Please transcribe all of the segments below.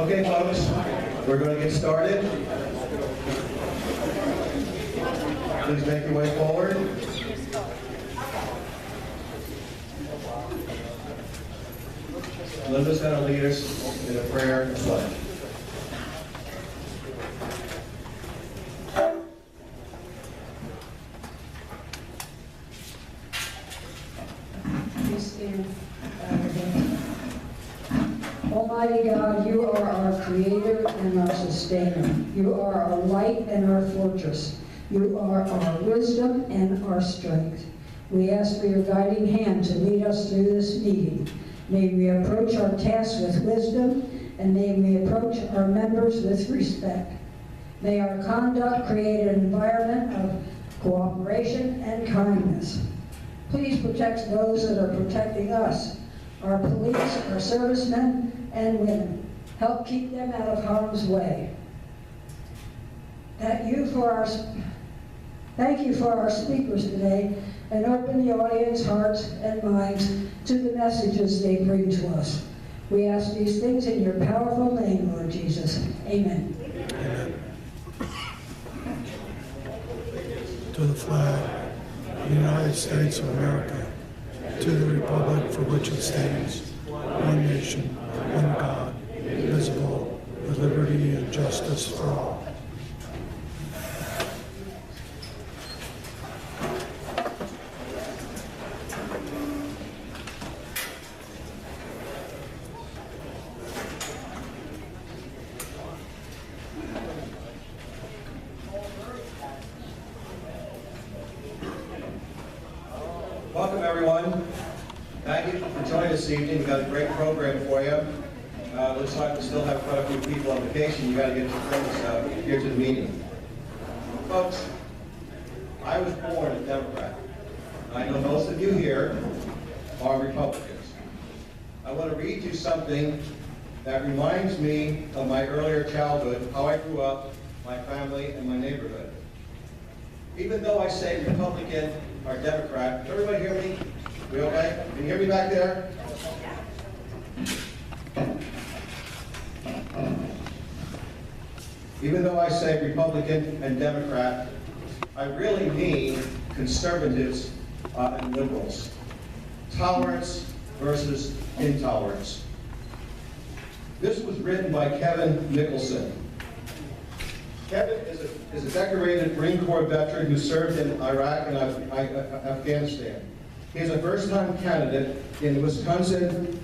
Okay, folks, we're going to get started. Please make your way forward. Linda's going to lead us in a prayer and pledge. Almighty God, you are our creator and our sustainer. You are our light and our fortress. You are our wisdom and our strength. We ask for your guiding hand to lead us through this meeting. May we approach our tasks with wisdom, and may we approach our members with respect. May our conduct create an environment of cooperation and kindness. Please protect those that are protecting us, our police, our servicemen, and women. Help keep them out of harm's way. Thank you for our speakers today, and open the audience hearts and minds to the messages they bring to us. We ask these things in your powerful name, Lord Jesus. Amen. Amen. To the flag of the United States of America, to the republic for which it stands, one nation, one God, indivisible, with liberty and justice for all. Welcome, everyone. Thank you for joining us this evening. We've got a great program for you. Looks like we still have quite a few people on vacation. You got to get your friends here to the meeting. Folks, I was born a Democrat. I know most of you here are Republicans. I want to read you something that reminds me of my earlier childhood, how I grew up, my family, and my neighborhood. Even though I say Republican or Democrat, can everybody hear me? We okay? Can you hear me back there? Even though I say Republican and Democrat, I really mean conservatives and liberals. Tolerance versus intolerance. This was written by Kevin Nicholson. Kevin is a decorated Marine Corps veteran who served in Iraq and Afghanistan. He is a first-time candidate in the Wisconsin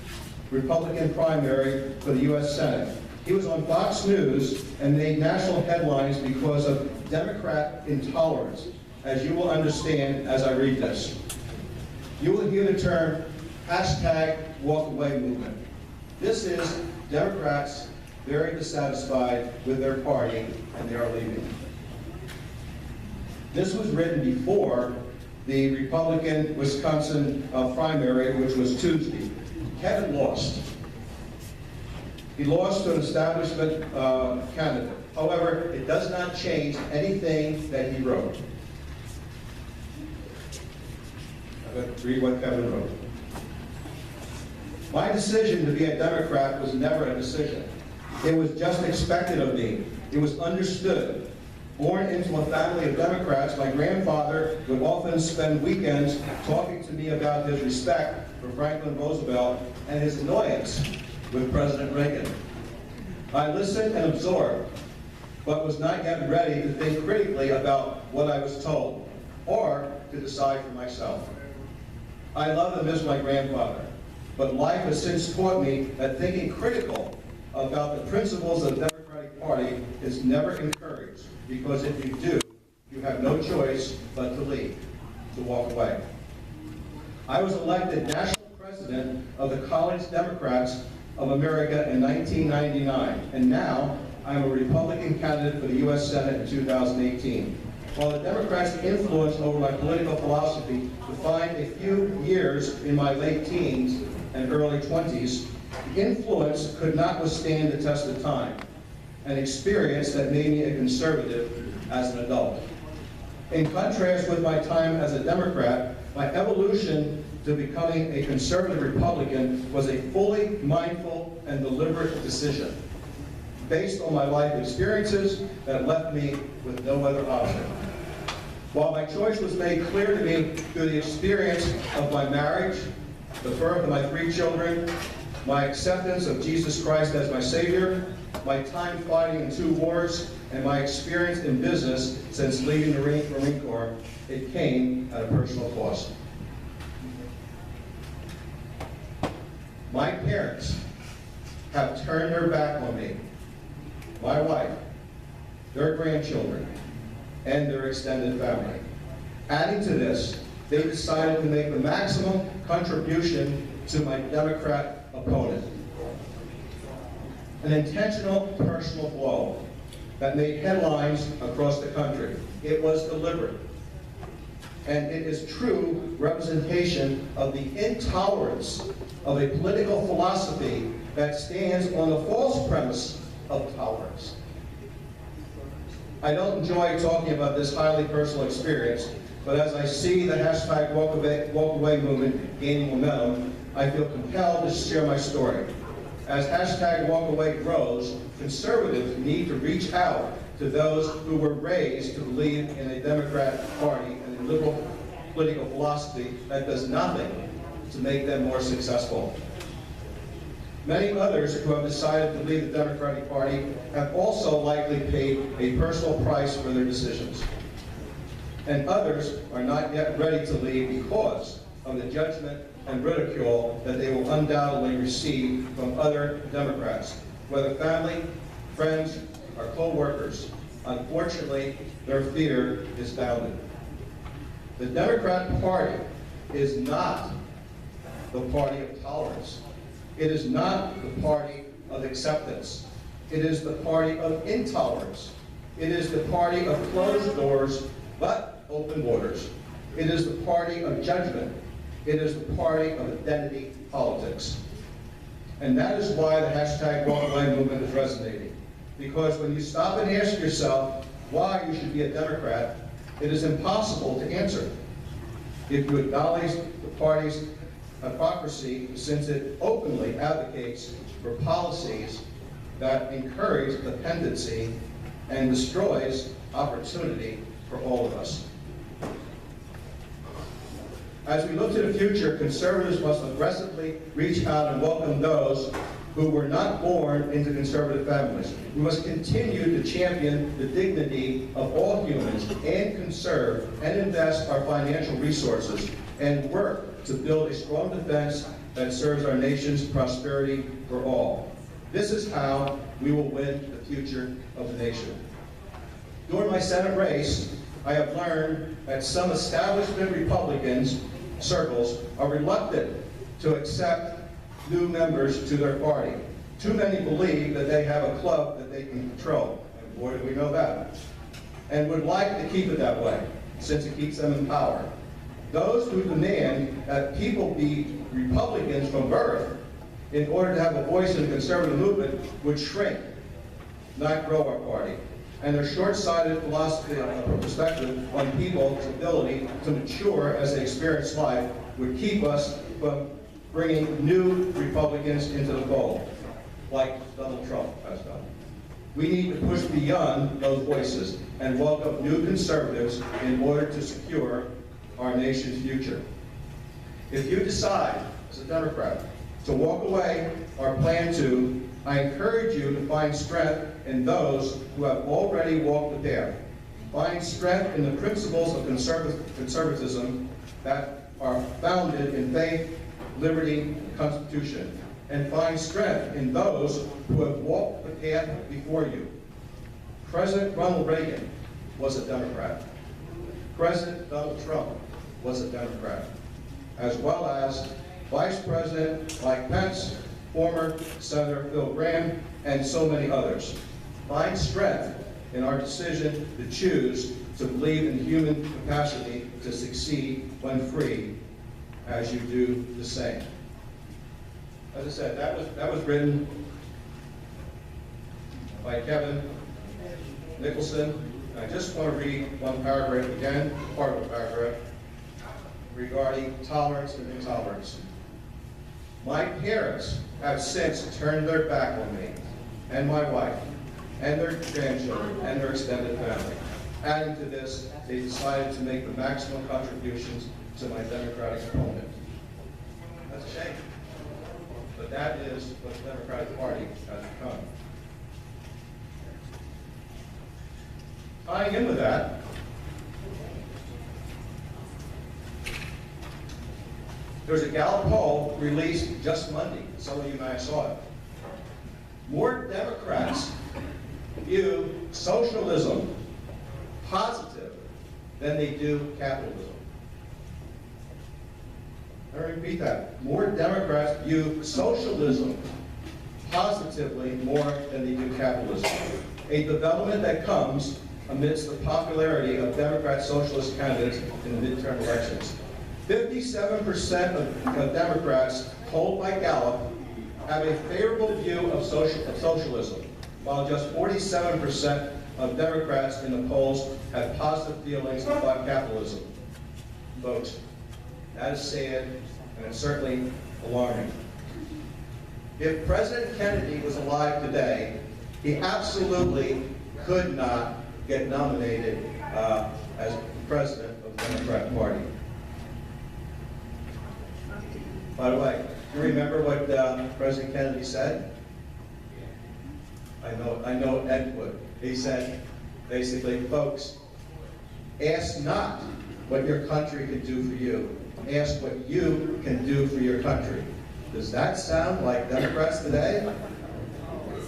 Republican primary for the U.S. Senate. He was on Fox News and made national headlines because of Democrat intolerance, as you will understand as I read this. You will hear the term #walkaway movement. This is Democrats very dissatisfied with their party and they are leaving. This was written before the Republican Wisconsin primary, which was Tuesday. Kevin lost. He lost to an establishment candidate. However, it does not change anything that he wrote. I'm going to read what Kevin wrote. My decision to be a Democrat was never a decision. It was just expected of me. It was understood. Born into a family of Democrats, my grandfather would often spend weekends talking to me about his respect for Franklin Roosevelt and his annoyance with President Reagan. I listened and absorbed, but was not yet ready to think critically about what I was told, or to decide for myself. I love and miss my grandfather, but life has since taught me that thinking critical about the principles of the Democratic Party is never encouraged, because if you do, you have no choice but to leave, to walk away. I was elected national president of the College Democrats of America in 1999, and now I'm a Republican candidate for the U.S. Senate in 2018. While the Democrats' influence over my political philosophy defined a few years in my late teens and early 20s, the influence could not withstand the test of time, an experience that made me a conservative as an adult. In contrast with my time as a Democrat, my evolution to becoming a conservative Republican was a fully mindful and deliberate decision. based on my life experiences that left me with no other option. While my choice was made clear to me through the experience of my marriage, the birth of my 3 children, my acceptance of Jesus Christ as my Savior, my time fighting in 2 wars, and my experience in business since leaving the Marine Corps, it came at a personal cost. My parents have turned their back on me, my wife, their grandchildren, and their extended family. Adding to this, they decided to make the maximum contribution to my Democrat opponent. An intentional personal blow that made headlines across the country. It was deliberate. And it is true representation of the intolerance of a political philosophy that stands on the false premise of tolerance. I don't enjoy talking about this highly personal experience, but as I see the hashtag walk away movement gaining momentum, I feel compelled to share my story. As hashtag walk away grows, conservatives need to reach out to those who were raised to believe in a Democrat Party and a liberal political philosophy that does nothing to make them more successful. Many others who have decided to leave the Democratic Party have also likely paid a personal price for their decisions. And others are not yet ready to leave because of the judgment and ridicule that they will undoubtedly receive from other Democrats, whether family, friends, or co-workers. Unfortunately, their fear is founded. The Democrat Party is not the party of tolerance. It is not the party of acceptance. It is the party of intolerance. It is the party of closed doors, but open borders. It is the party of judgment. It is the party of identity politics. And that is why the hashtag walk away movement is resonating. Because when you stop and ask yourself why you should be a Democrat, it is impossible to answer. If you acknowledge the party's hypocrisy, since it openly advocates for policies that encourage dependency and destroys opportunity for all of us. As we look to the future, conservatives must aggressively reach out and welcome those who were not born into conservative families. We must continue to champion the dignity of all humans and conserve and invest our financial resources and work to build a strong defense that serves our nation's prosperity for all. This is how we will win the future of the nation. During my Senate race, I have learned that some establishment Republicans circles are reluctant to accept new members to their party. Too many believe that they have a club that they can control, and boy do we know that, and would like to keep it that way, since it keeps them in power. Those who demand that people be Republicans from birth in order to have a voice in the conservative movement would shrink, not grow our party. And their short-sighted philosophy or perspective on people's ability to mature as they experience life would keep us from bringing new Republicans into the fold, like Donald Trump has done. We need to push beyond those voices and welcome new conservatives in order to secure our nation's future. If you decide, as a Democrat, to walk away or plan to, I encourage you to find strength in those who have already walked the path. Find strength in the principles of conservatism that are founded in faith, liberty, and the Constitution. And find strength in those who have walked the path before you. President Ronald Reagan was a Democrat. President Donald Trump was a Democrat, as well as Vice President Mike Pence, former Senator Phil Gramm, and so many others. Find strength in our decision to choose to believe in human capacity to succeed when free, as you do the same. As I said, that was written by Kevin Nicholson. I just want to read one paragraph again, part of a paragraph, regarding tolerance and intolerance. My parents have since turned their back on me and my wife, and their grandchildren, and their extended family. Adding to this, they decided to make the maximum contributions to my Democratic opponent. That's a shame. But that is what the Democratic Party has become. Tying in with that, there's a Gallup poll released just Monday. Some of you may have saw it. More Democrats view socialism positive than they do capitalism. I repeat that. More Democrats view socialism positively more than they do capitalism. A development that comes amidst the popularity of Democrat socialist candidates in the midterm elections. 57% of Democrats polled by Gallup have a favorable view of socialism, while just 47% of Democrats in the polls have positive feelings about capitalism. Folks, that is sad, and it's certainly alarming. If President Kennedy was alive today, he absolutely could not get nominated as president of the Democratic Party. By the way, do you remember what President Kennedy said? I know Ed would. He said, basically, folks, ask not what your country can do for you. Ask what you can do for your country. Does that sound like Democrats today?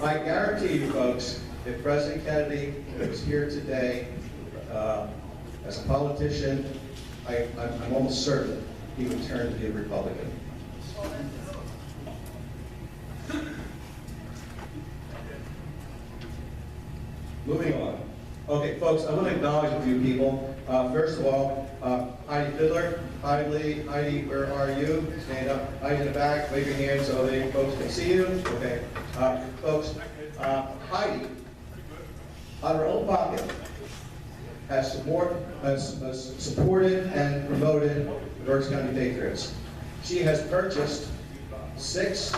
I guarantee you, folks, if President Kennedy was here today as a politician, I'm almost certain he would turn to be a Republican. Moving on. Okay, folks, I want to acknowledge a few people. First of all, Heidi Fiddler. Heidi, where are you? Stand up. Heidi in the back. Wave your hand so the folks can see you. Okay. Folks, Heidi, out of her own pocket, has supported and promoted the Berks County Patriots. She has purchased 6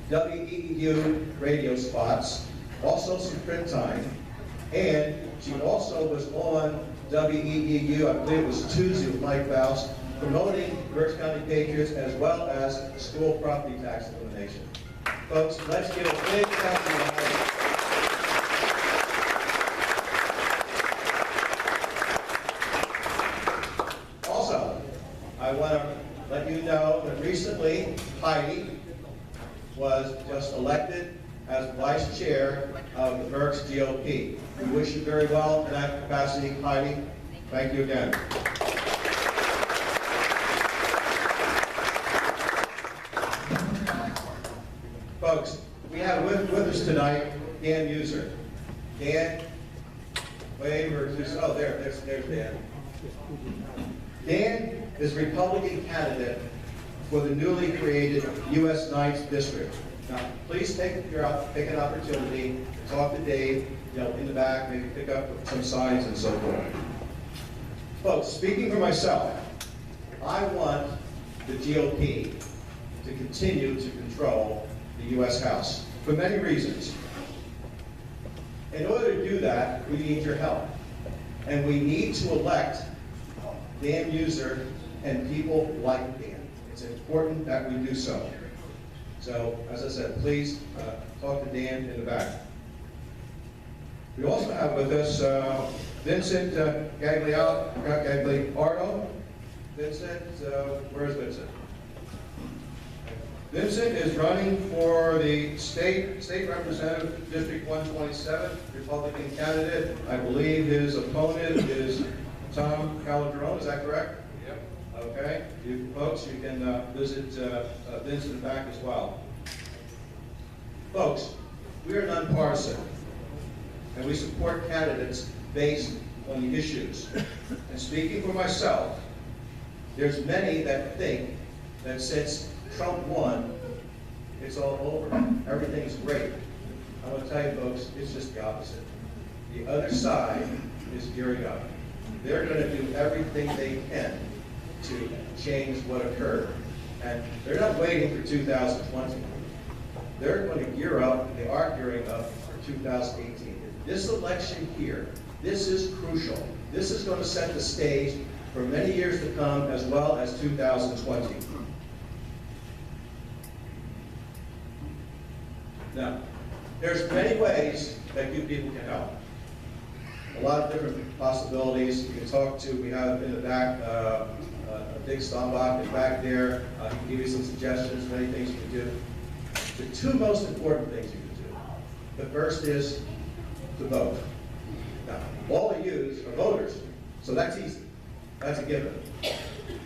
WEEU radio spots, also some print time, and she also was on WEEU, I believe it was Tuesday with Mike Faust, promoting Berks County Patriots as well as school property tax elimination. Folks, let's give a big thank you to Heidi. Also, I want to let you know that recently Heidi was just elected as vice chair of the Berks GOP. We wish you very well in that capacity, Heidi. Thank you again. Folks, we have with us tonight Dan Muser. Dan, wave or just, oh, there's Dan. Dan is Republican candidate for the newly created U.S. 9th District. Now, please take an opportunity to talk to Dave, in the back, maybe pick up some signs and so forth. Folks, speaking for myself, I want the GOP to continue to control the U.S. House for many reasons. In order to do that, we need your help. And we need to elect Dan Muser and people like Dan. It's important that we do so. So, as I said, please talk to Dan in the back. We also have with us Vincent Gagliardo. Vincent, where is Vincent? Vincent is running for the state representative, District 127, Republican candidate. I believe his opponent is Tom Calderon, is that correct? Yep. Okay, you folks, you can visit Vincent back as well. Folks, we are nonpartisan, and we support candidates based on the issues. And speaking for myself, there's many that think that since Trump won, it's all over. Everything's great. I want to tell you, folks, it's just the opposite. The other side is gearing up. They're going to do everything they can to change what occurred. And they're not waiting for 2020. They're going to gear up, they are gearing up for 2018. If This election here, this is crucial. This is going to set the stage for many years to come, as well as 2020. Now, there's many ways that you people can help. A lot of different possibilities. You can talk to, we have in the back, Dick Stombach is back there. He can give you some suggestions, many things you can do. The two most important things you can do. The first is to vote. Now, all of you are voters, so that's easy. That's a given.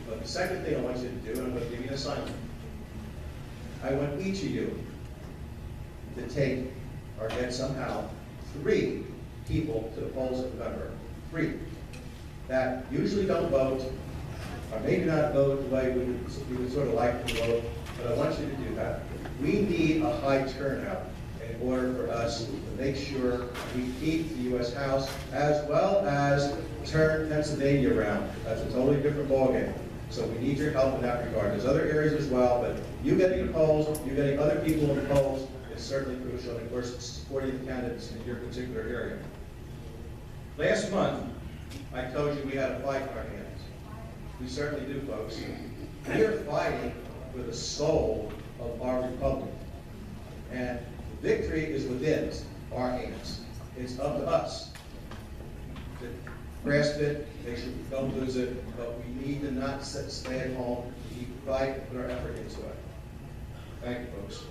But the second thing I want you to do, and I'm going to give you an assignment. I want each of you to take or get somehow 3 people to the polls in November. 3 that usually don't vote, or maybe not vote the way we would sort of like to vote, but I want you to do that. We need a high turnout in order for us to make sure we keep the U.S. House, as well as turn Pennsylvania around. That's a totally different ballgame. So we need your help in that regard. There's other areas as well, but you getting the polls, you getting other people in the polls is certainly crucial, and of course, supporting the candidates in your particular area. Last month, I told you we had a fight in our hands. We certainly do, folks. We are fighting for the soul of our republic. And victory is within our hands. It's up to us to grasp it, make sure we don't lose it, but we need to not stay at home. We need to fight and put our effort into it. Thank you, folks.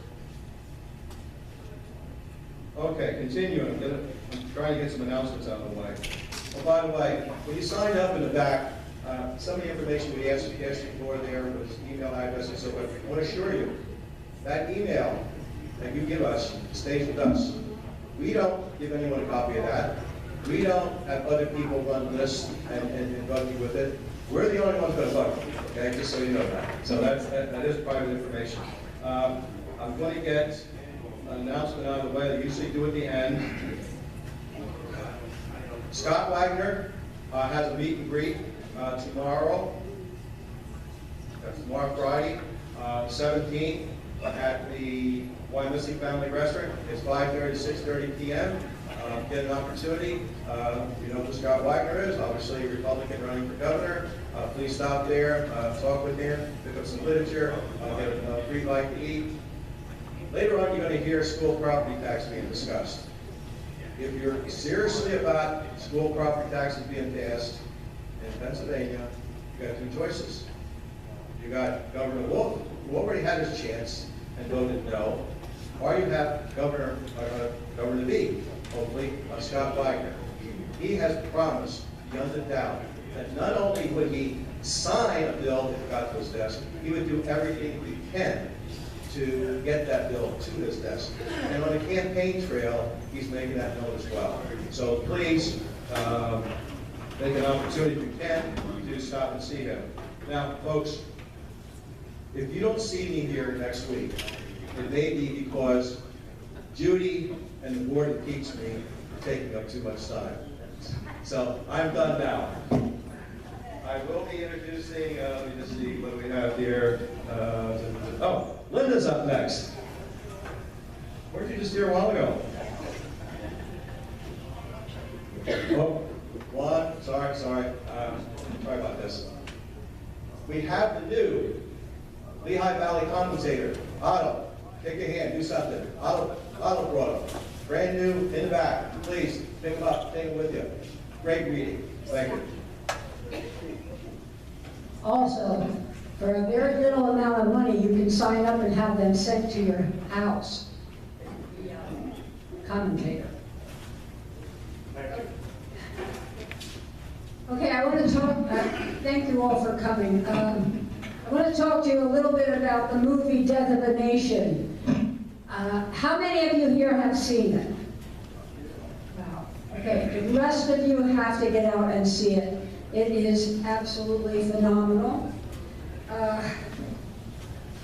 Okay, continuing. I'm trying to get some announcements out of the way. Oh, by the way, when you signed up in the back, some of the information we asked you for there was email address and so forth. I want to assure you, that email that you give us stays with us. We don't give anyone a copy of that. We don't have other people run lists and bug you with it. We're the only ones going to bug you, okay, just so you know that. So that is private information. I'm going to get an announcement out of the way that I usually do at the end. Scott Wagner has a meet and greet tomorrow. That's tomorrow, Friday, 17th, at the Wyomissing Family Restaurant. It's 5:30 to 6:30 p.m. Get an opportunity. You know who Scott Wagner is, obviously a Republican running for governor. Please stop there, talk with him, pick up some literature, get a free bite to eat. Later on, you're going to hear school property tax being discussed. If you're seriously about school property taxes being passed in Pennsylvania, you got 2 choices. You got Governor Wolf, who already had his chance and voted no, or you have Governor B, hopefully, Scott Wagner. He has promised beyond a doubt that not only would he sign a bill if it got to his desk, he would do everything he can to get that bill to his desk. And on the campaign trail, he's making that known as well. So please, make an opportunity if you can to stop and see him. Now, folks, if you don't see me here next week, it may be because Judy and the board that keeps me are taking up too much time. So I'm done now. I will be introducing, let me just see what we have here. Oh, Linda's up next. Weren't you just here a while ago? Oh, one, sorry. Sorry about this. We have the new Lehigh Valley commentator, Otto. Take your hand, do something. Otto brought him. Brand new, in the back. Please, pick him up, take him with you. Great reading. Thank you. Also, for a very little amount of money, you can sign up and have them sent to your house. Commentator. Thank you. Okay, I want to talk, thank you all for coming. I want to talk to you a little bit about the movie Death of a Nation. How many of you here have seen it? Wow. Okay, the rest of you have to get out and see it. It is absolutely phenomenal.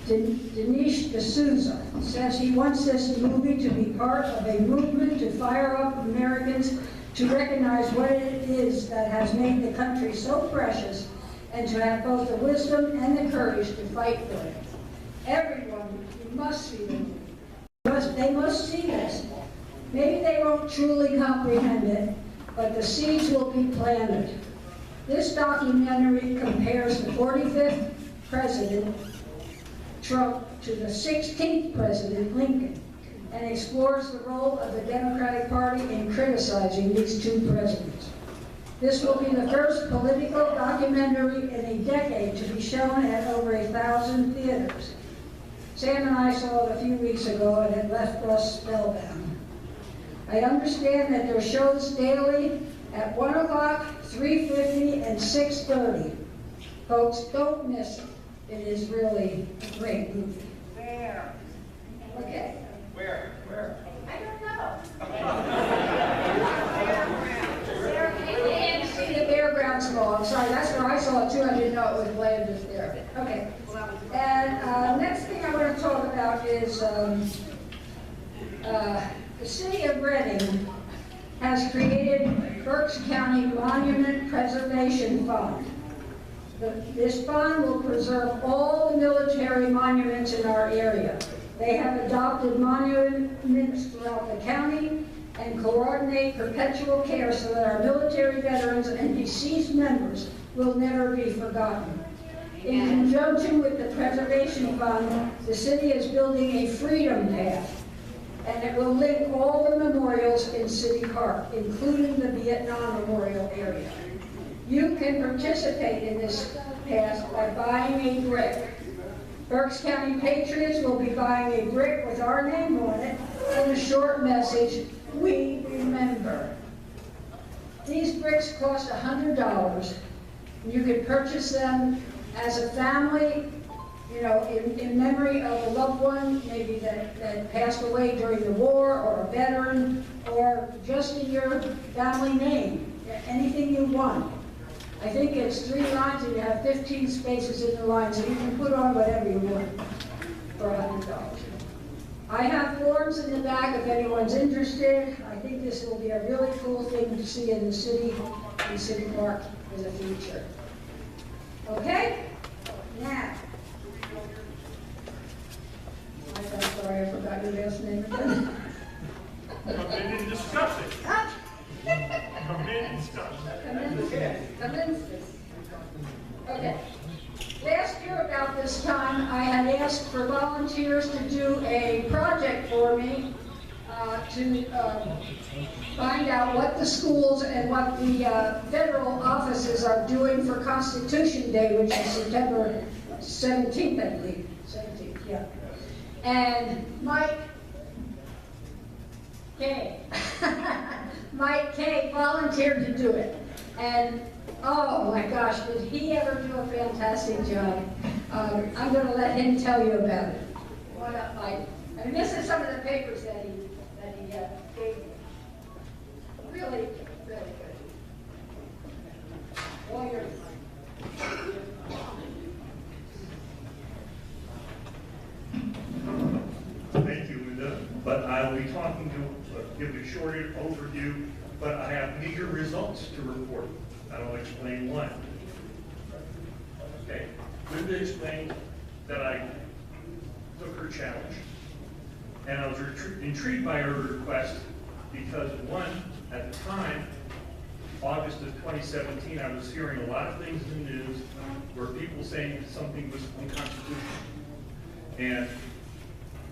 Dinesh D'Souza says he wants this movie to be part of a movement to fire up Americans to recognize what it is that has made the country so precious and to have both the wisdom and the courage to fight for it. Everyone, you must see the movie. They must see this. Maybe they won't truly comprehend it, but the seeds will be planted. This documentary compares the 45th President Trump to the 16th President Lincoln and explores the role of the Democratic Party in criticizing these two presidents. This will be the first political documentary in a decade to be shown at over 1,000 theaters. Sam and I saw it a few weeks ago and it left us spellbound. I understand that there are shows daily at 1 o'clock, 3:50, and 6:30. Folks, don't miss it. It is really a great movie. Where? Okay. Where? I don't know. And see the Bear Grounds Mall. I'm sorry, that's where I saw it too. I didn't know it was playing just there. Okay. And next thing I want to talk about is the city of Reading has created Berks County Monument Preservation Fund. This fund will preserve all the military monuments in our area. They have adopted monuments throughout the county and coordinate perpetual care so that our military veterans and deceased members will never be forgotten. In conjunction with the Preservation Fund, the city is building a Freedom Path, and it will link all the memorials in City Park, including the Vietnam Memorial area. You can participate in this path by buying a brick. Berks County Patriots will be buying a brick with our name on it and a short message, "We remember." These bricks cost $100. You can purchase them as a family, you know, in memory of a loved one, maybe that passed away during the war, or a veteran, or just in your family name, anything you want. I think it's 3 lines and you have 15 spaces in the line, so you can put on whatever you want for $100. I have forms in the back if anyone's interested. I think this will be a really cool thing to see in the city, in City Park in the future. Okay? Now. I'm sorry, I forgot your last name again. Come in and discuss it. Come in and discuss it. Kamanskas. Okay. Last year about this time, I had asked for volunteers to do a project for me to find out what the schools and what the federal offices are doing for Constitution Day, which is September 17th, I believe. 17th, yeah. And Mike K volunteered to do it. And oh my gosh, did he ever do a fantastic job. I'm going to let him tell you about it. What up, Mike? I mean, this is some of the papers that he gave me. Really, really good. All yours. Thank you, Linda. But I'll be talking to, give a short overview, but I have meager results to report. And I'll explain why. Okay. Linda explained that I took her challenge. And I was intrigued by her request because, one, at the time, August of 2017, I was hearing a lot of things in the news where people saying something was unconstitutional. And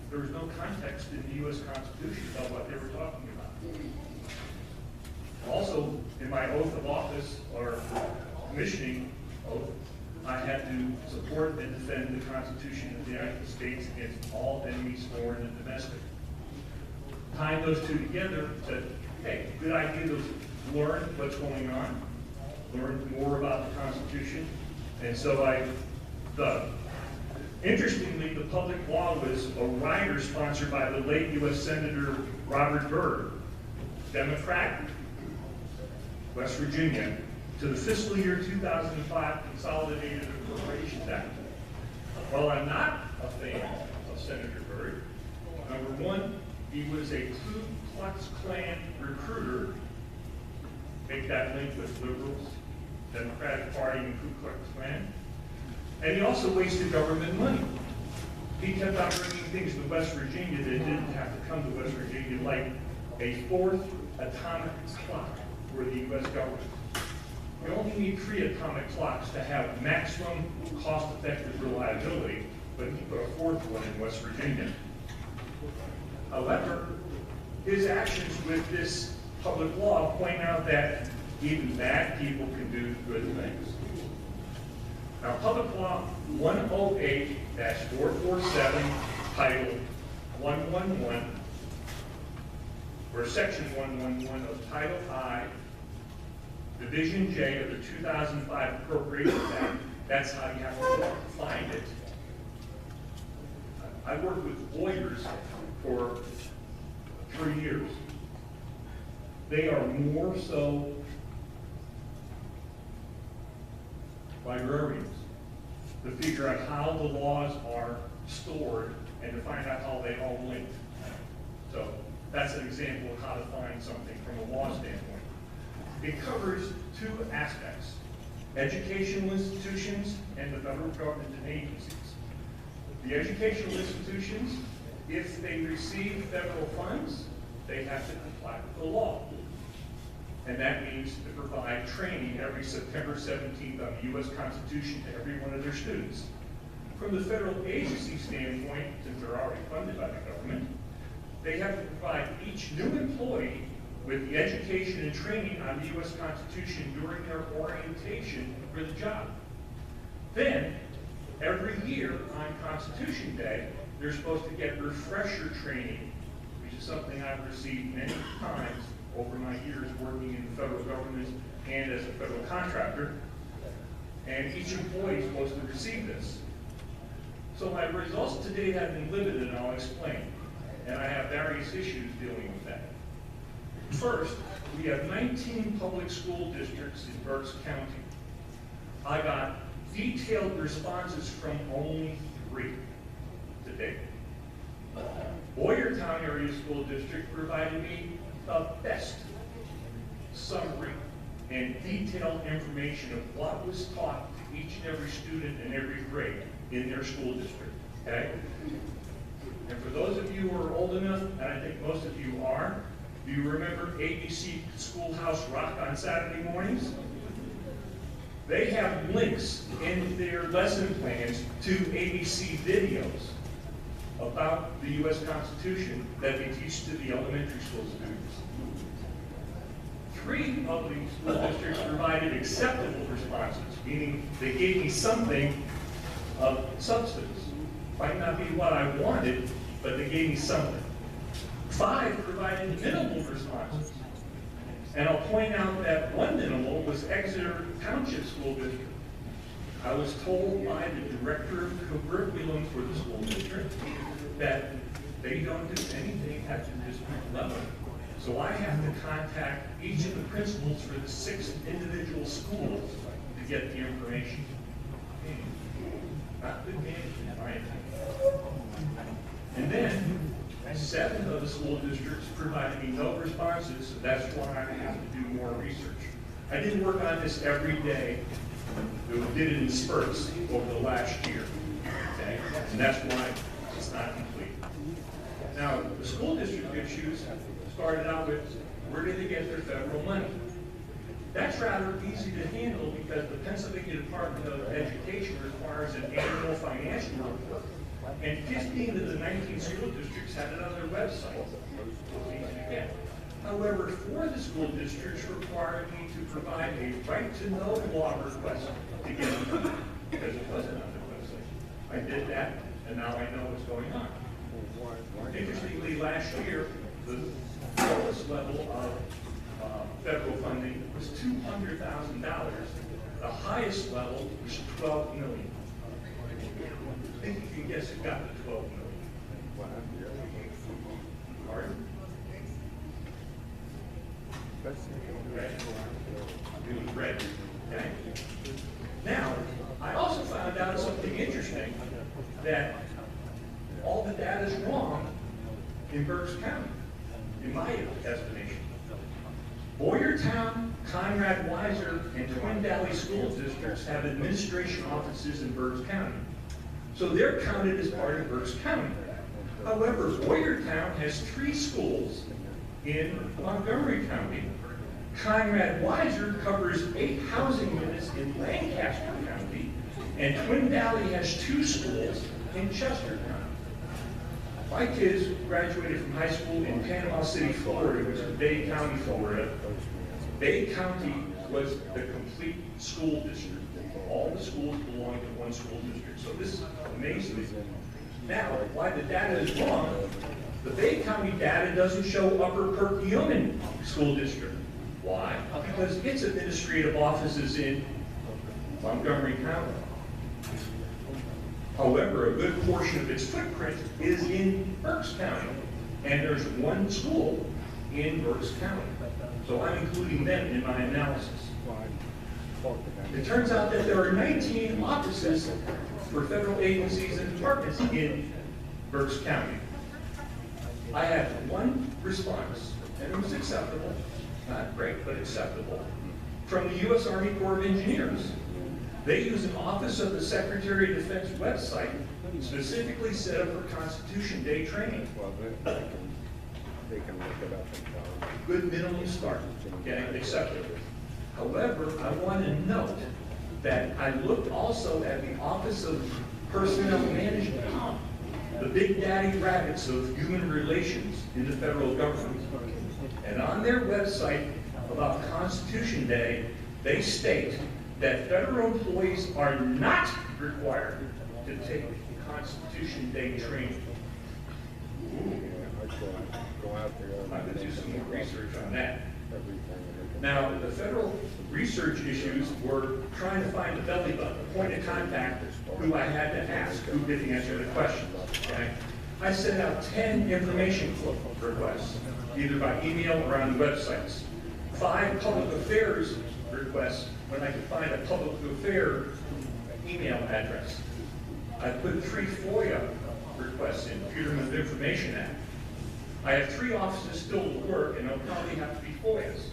there was no context in the U.S. Constitution about what they were talking about. Also, in my oath of office, or commissioning oath, I had to support and defend the Constitution of the United States against all enemies, foreign and domestic. Tying those two together, said, hey, good idea to learn what's going on, learn more about the Constitution, and so I dug. Interestingly, the public law was a rider sponsored by the late U.S. Senator Robert Byrd, Democrat, West Virginia, to the fiscal year 2005 Consolidated Appropriations Act. While I'm not a fan of Senator Byrd, number one, he was a Ku Klux Klan recruiter, make that link with liberals, Democratic Party, and Ku Klux Klan. And he also wasted government money. He kept on bringing things to West Virginia that didn't have to come to West Virginia, like a fourth atomic clock for the U.S. government. You only need 3 atomic clocks to have maximum cost-effective reliability, but he put a fourth one in West Virginia. However, his actions with this public law point out that even bad people can do good things. Now, Public Law 108-447, Title 111, or Section 111 of Title I, Division J of the 2005 Appropriations Act, that's how you have to find it. I worked with lawyers for 3 years. They are more so librarians to figure out how the laws are stored and to find out how they all link. So that's an example of how to find something from a law standpoint. It covers 2 aspects: educational institutions and the federal government and agencies. The educational institutions, if they receive federal funds, they have to comply with the law. And that means to provide training every September 17th on the U.S. Constitution to every one of their students. From the federal agency standpoint, since they're already funded by the government, they have to provide each new employee with the education and training on the U.S. Constitution during their orientation for the job. Then, every year on Constitution Day, they're supposed to get refresher training, which is something I've received many times over my years working in the federal government and as a federal contractor. And each employee is supposed to receive this. So my results today have been limited, and I'll explain. And I have various issues dealing with that. First, we have 19 public school districts in Berks County. I got detailed responses from only 3 to date. Boyertown Area School District provided me the best summary and detailed information of what was taught to each and every student in every grade in their school district, okay? And for those of you who are old enough, and I think most of you are, do you remember ABC Schoolhouse Rock on Saturday mornings? They have links in their lesson plans to ABC videos about the U.S. Constitution that they teach to the elementary school students. 3 of the school districts provided acceptable responses, meaning they gave me something of substance. Might not be what I wanted, but they gave me something. 5 provided minimal responses. And I'll point out that one minimal was Exeter Township School District. I was told by the director of curriculum for the school district that they don't do anything at the district level. So I have to contact each of the principals for the 6 individual schools to get the information. Not good management, in my opinion. And then 7 of the school districts provided me no responses, so that's why I have to do more research. I didn't work on this every day. We did it in spurts over the last year, okay? And that's why it's not complete. Now, the school district issues started out with, where did they get their federal money? That's rather easy to handle because the Pennsylvania Department of Education requires an annual financial report. And 15 of the 19 school districts had it on their website. It was easy to get. However, 4 of the school districts required me to provide a right-to-know law request to get it done, because it wasn't on their website. I did that, and now I know what's going on. Interestingly, last year, the lowest level of federal funding was $200,000. The highest level was $12 million. I think you can guess it got to $12 million. Pardon? Red. It was red. Okay. Now, I also found out something interesting, that all the data is wrong in Berks County, in my estimation. Boyertown, Conrad Weiser, and Twin Valley School Districts have administration offices in Berks County. So they're counted as part of Berks County. However, Boyertown has 3 schools in Montgomery County. Conrad Weiser covers 8 housing units in Lancaster County, and Twin Valley has 2 schools in Chester County. My kids graduated from high school in Panama City, Florida, which is Bay County, Florida. Bay County was the complete school district. All the schools belong to one school district. So this amazes me. Now, why the data is wrong, the Bay County data doesn't show Upper Perkiomen School District. Why? Because its administrative office is in Montgomery County. However, a good portion of its footprint is in Berks County, and there's 1 school in Berks County. So I'm including them in my analysis. It turns out that there are 19 offices for federal agencies and departments in Berks County. I had 1 response, and it was acceptable, not great, but acceptable, from the U.S. Army Corps of Engineers. They use an Office of the Secretary of Defense website specifically set up for Constitution Day training. Well, they can look it up and tell them. Good minimum start, okay, acceptable. However, I want to note that I looked also at the Office of Personnel Management, the big daddy rabbits of human relations in the federal government. And on their website about Constitution Day, they state that federal employees are not required to take Constitution Day training. Go out there. I'm going to do some more research on that. Everything. Now, the federal research issues were trying to find the belly button, the point of contact, who I had to ask, who could answer the questions, okay? I sent out 10 information requests, either by email or on the websites. 5 public affairs requests when I could find a public affair email address. I put 3 FOIA requests in, Freedom of Information Act. I have 3 offices still to work, and they'll probably have to be FOIAs.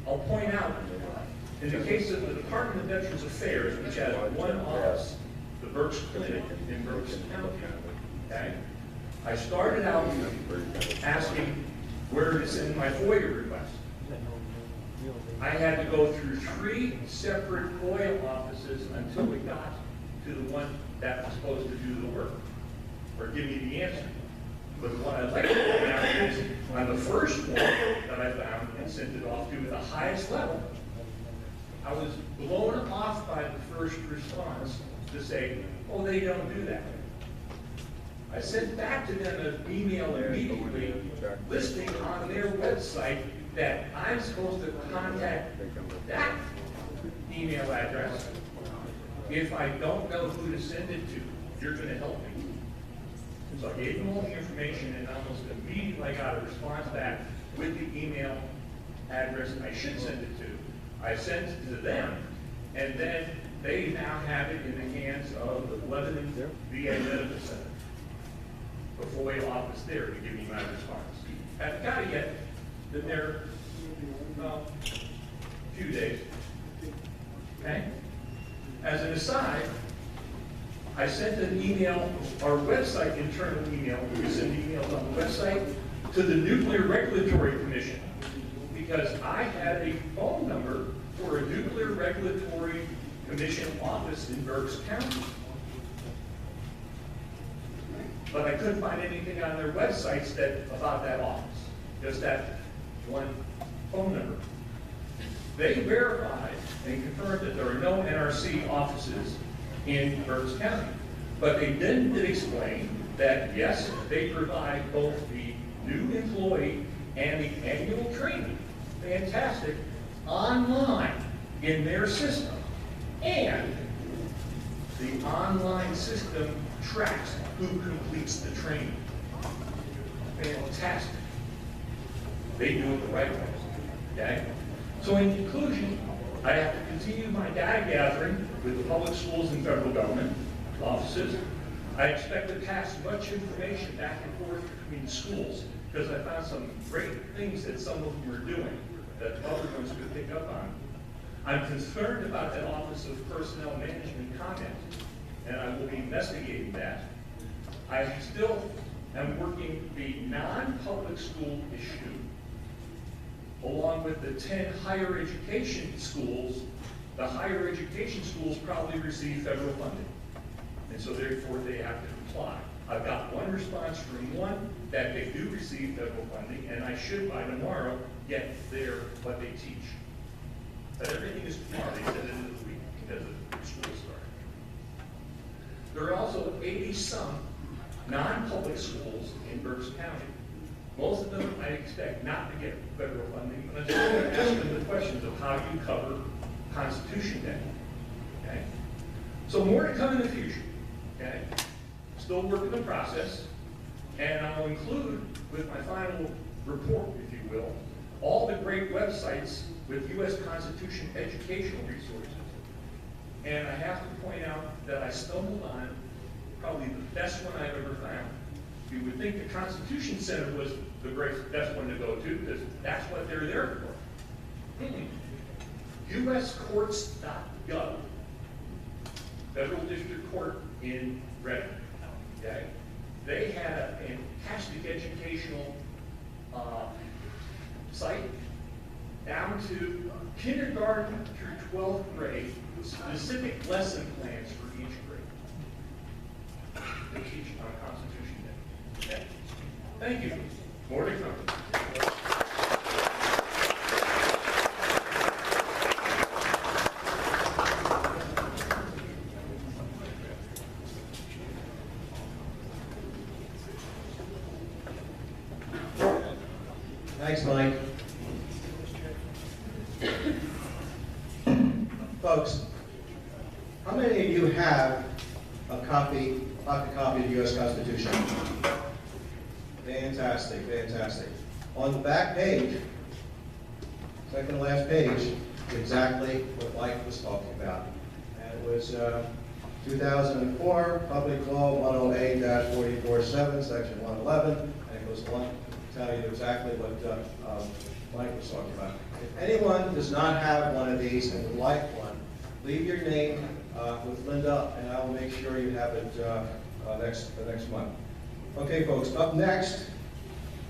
I'll point out, in the case of the Department of Veterans Affairs, which has 1 office, the Berks Clinic in Berks County, okay? I started out asking where to send my FOIA request. I had to go through 3 separate FOIA offices until we got to the one that was supposed to do the work, or give me the answer. But what I'd like to point out is, on the first one that I found and sent it off to at the highest level, I was blown off by the first response to say, oh, they don't do that. I sent back to them an email immediately listing on their website that I'm supposed to contact that email address. If I don't know who to send it to, you're going to help me. So I gave them all the information, and almost immediately I got a response back with the email address I should send it to. I sent it to them, and then they now have it in the hands of the Lebanon VA Medical Center, the FOIA office there, to give me my response. Haven't got it yet. Been there, well, a few days. Okay? As an aside, I sent an email, our website internal email, we send emails on the website, to the Nuclear Regulatory Commission, because I had a phone number for a Nuclear Regulatory Commission office in Berks County. But I couldn't find anything on their websites about that office, just that one phone number. They verified and confirmed that there are no NRC offices in Berks County. But they then did explain that, yes, they provide both the new employee and the annual training, fantastic, online in their system. And the online system tracks who completes the training. Fantastic. They do it the right way, okay? So in conclusion, I have to continue my data gathering with the public schools and federal government offices. I expect to pass much information back and forth between schools, because I found some great things that some of them were doing that other ones could pick up on. I'm concerned about that Office of Personnel Management comment, and I will be investigating that. I still I'm working the non-public school issue along with the 10 higher education schools. The higher education schools probably receive federal funding, and so therefore they have to comply. I've got one response from one that they do receive federal funding, and I should by tomorrow get what they teach. But everything is tomorrow. They said it in the week because the school started. There are also 80-some non-public schools in Berks County. Most of them I expect not to get federal funding, but I'm just going to ask them the questions of how do you cover Constitution Day. Okay? So more to come in the future. Okay? Still working the process, and I'll include with my final report, if you will, all the great websites with U.S. Constitution educational resources. And I have to point out that I stumbled on probably the best one I've ever found. You would think the Constitution Center was the best one to go to, because that's what they're there for. USCourts.gov, Federal District Court in Reading. Okay? They had a fantastic educational site down to kindergarten through 12th grade, specific lesson plans for each grade. They teach on Constitution Day. Okay. Thank you. More to come. Thanks, Mike. Folks, how many of you have a copy of the U.S. Constitution? Fantastic, fantastic. On the back page, second to last page, exactly what Mike was talking about. And it was 2004, Public Law 108-44-7, Section 111, and it goes on to tell you exactly what Mike was talking about. If anyone does not have one of these and would like one, leave your name with Linda, and I will make sure you have it next month. Okay, folks, up next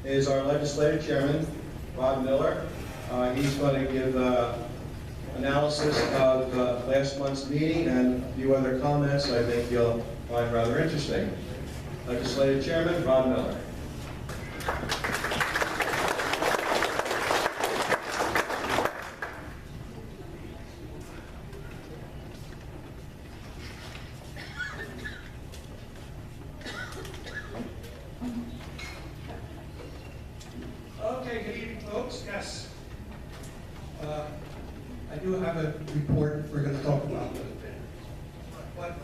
is our legislative chairman, Rod Miller. He's going to give analysis of last month's meeting and a few other comments I think you'll find rather interesting. Legislative chairman, Rod Miller. Okay, good evening, folks. Yes. I do have a report we're going to talk about. But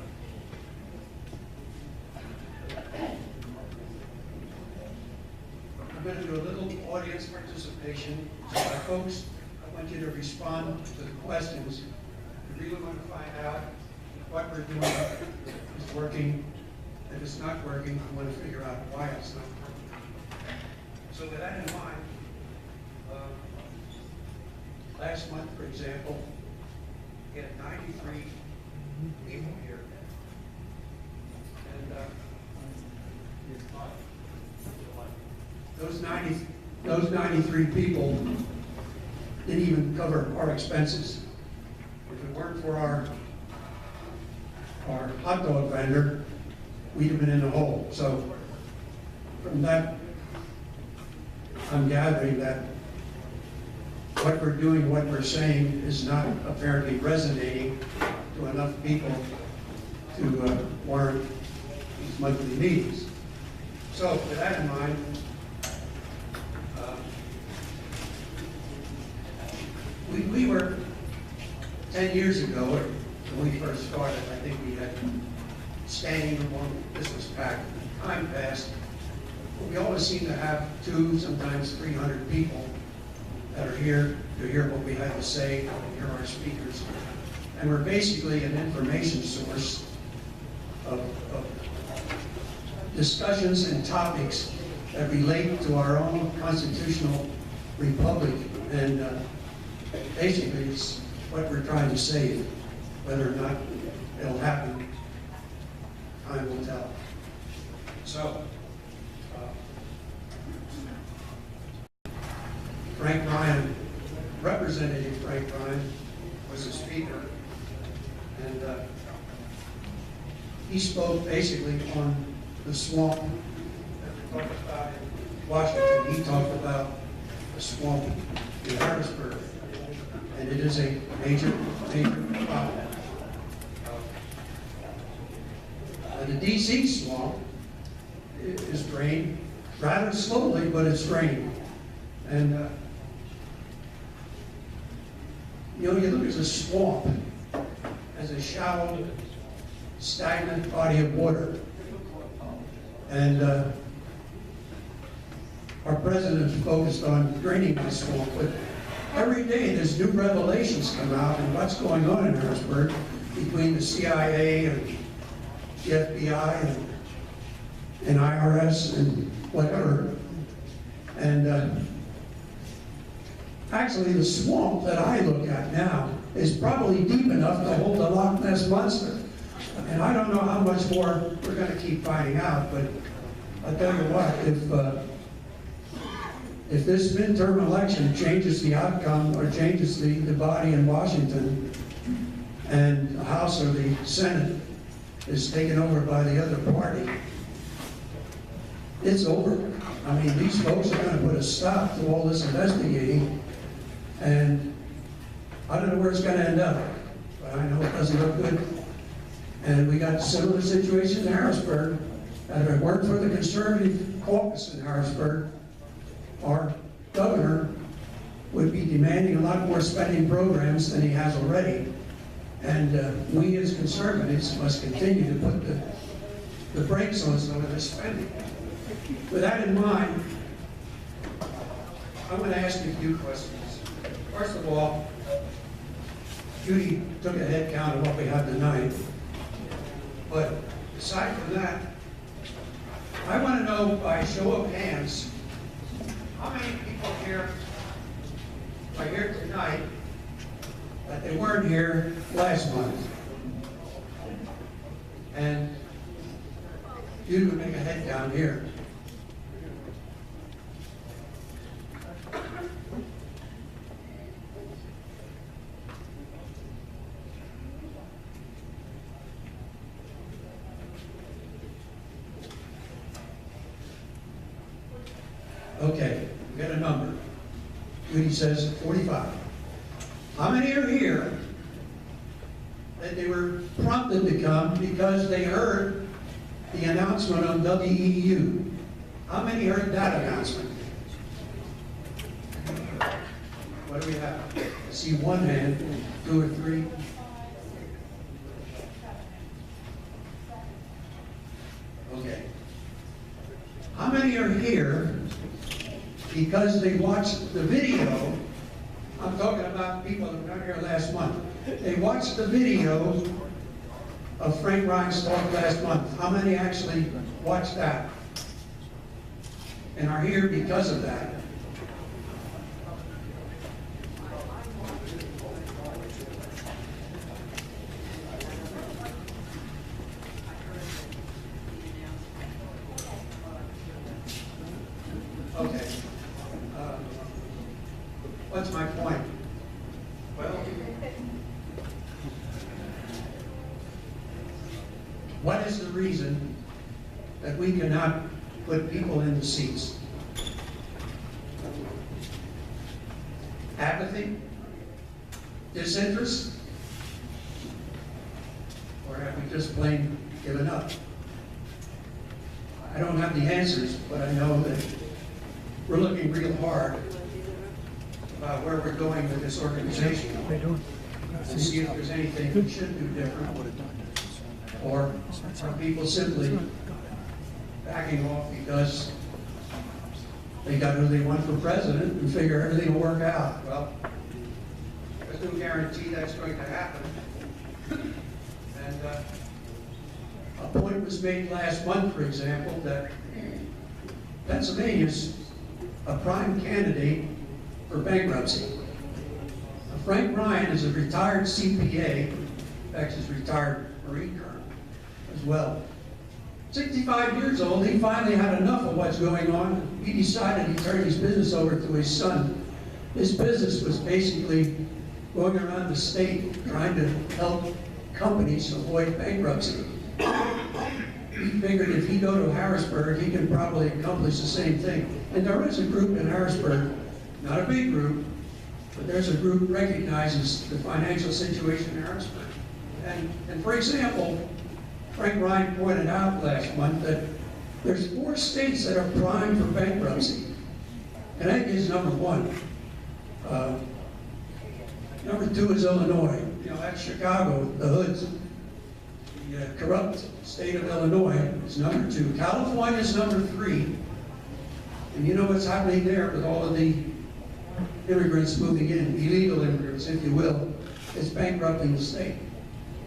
I'm going to do a little audience participation. So, folks, I want you to respond to the questions. We really want to find out what we're doing is working. If it's not working, we want to figure out why it's not working. So with that in mind, last month, for example, we had 93 people here. And those 93 people didn't even cover our expenses. If it weren't for our hot dog vendor, we'd have been in the hole. So from that, I'm gathering that what we're doing, what we're saying is not apparently resonating to enough people to warrant these monthly meetings. So with that in mind, we were 10 years ago when we first started. I think we had standing room. This was packed. Time passed. But we always seem to have 200, sometimes 300 people that are here to hear what we have to say, to hear our speakers. And we're basically an information source of discussions and topics that relate to our own constitutional republic. And basically, it's what we're trying to say. Whether or not it'll happen, time will tell. So, Frank Ryan, Representative Frank Ryan, was the speaker. And he spoke basically on the swamp that we talked about in Washington. He talked about the swamp in Harrisburg. And it is a major, major problem. The DC swamp is drained rather slowly, but it's drained. And you know, you look at the swamp as a shallow, stagnant body of water. And our president is focused on draining the swamp, but every day there's new revelations come out and what's going on in Harrisburg between the CIA and the FBI and IRS and whatever. And actually the swamp that I look at now is probably deep enough to hold the Loch Ness Monster. And I don't know how much more we're going to keep finding out, but I'll tell you what, if this midterm election changes the outcome or changes the body in Washington and the House or the Senate is taken over by the other party, it's over. I mean, these folks are going to put a stop to all this investigating, and I don't know where it's going to end up, but I know it doesn't look good. And we got similar situations in Harrisburg. And if it weren't for the conservative caucus in Harrisburg, our governor would be demanding a lot more spending programs than he has already. And we as conservatives must continue to put the brakes on some of this spending. With that in mind, I'm going to ask you a few questions. First of all, Judy took a head count of what we have tonight. But aside from that, I want to know by show of hands, how many people here are here tonight that they weren't here last month? And you would make a head count here. Okay, we got a number. Judy says 45. How many are here that they were prompted to come because they heard the announcement on WEU? How many heard that announcement? What do we have? I see one hand, 2 or 3. Okay. How many are here because they watched the video? I'm talking about people that were not here last month. They watched the video of Frank Ryan's talk last month. How many actually watched that and are here because of that? Okay. What's my point? Well, what is the reason that we cannot put people in the seats? Apathy? Disinterest? Or have we just plain given up? I don't have the answers, but I know that we're looking real hard about where we're going with this organization and see if there's anything we should do different, or are people simply backing off because they got who they want for president and figure everything will work out. Well, there's no guarantee that's going to happen. And a point was made last month, for example, that Pennsylvania's a prime candidate for bankruptcy. Frank Ryan is a retired CPA, in fact, he's retired Marine Colonel as well. 65 years old, he finally had enough of what's going on. He decided he'd turn his business over to his son, His business was basically going around the state trying to help companies avoid bankruptcy. He figured if he go to Harrisburg, he can probably accomplish the same thing. And there is a group in Harrisburg, not a big group, but there's a group that recognizes the financial situation in Harrisburg. And for example, Frank Ryan pointed out last month that there's 4 states that are primed for bankruptcy. Connecticut is number 1. Number 2 is Illinois. You know, that's Chicago, the hoods. The corrupt state of Illinois is number 2. California is number 3. And you know what's happening there with all of the immigrants moving in, illegal immigrants, if you will, it's bankrupting the state.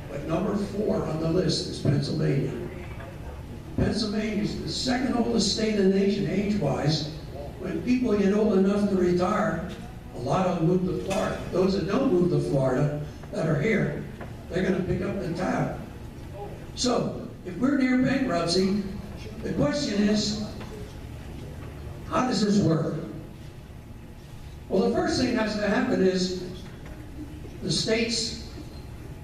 But number 4 on the list is Pennsylvania. Pennsylvania is the second oldest state in the nation, age-wise. When people get old enough to retire, a lot of them move to Florida. Those that don't move to Florida, that are here, they're going to pick up the tab. So, if we're near bankruptcy, the question is, how does this work? Well, the first thing that has to happen is the state's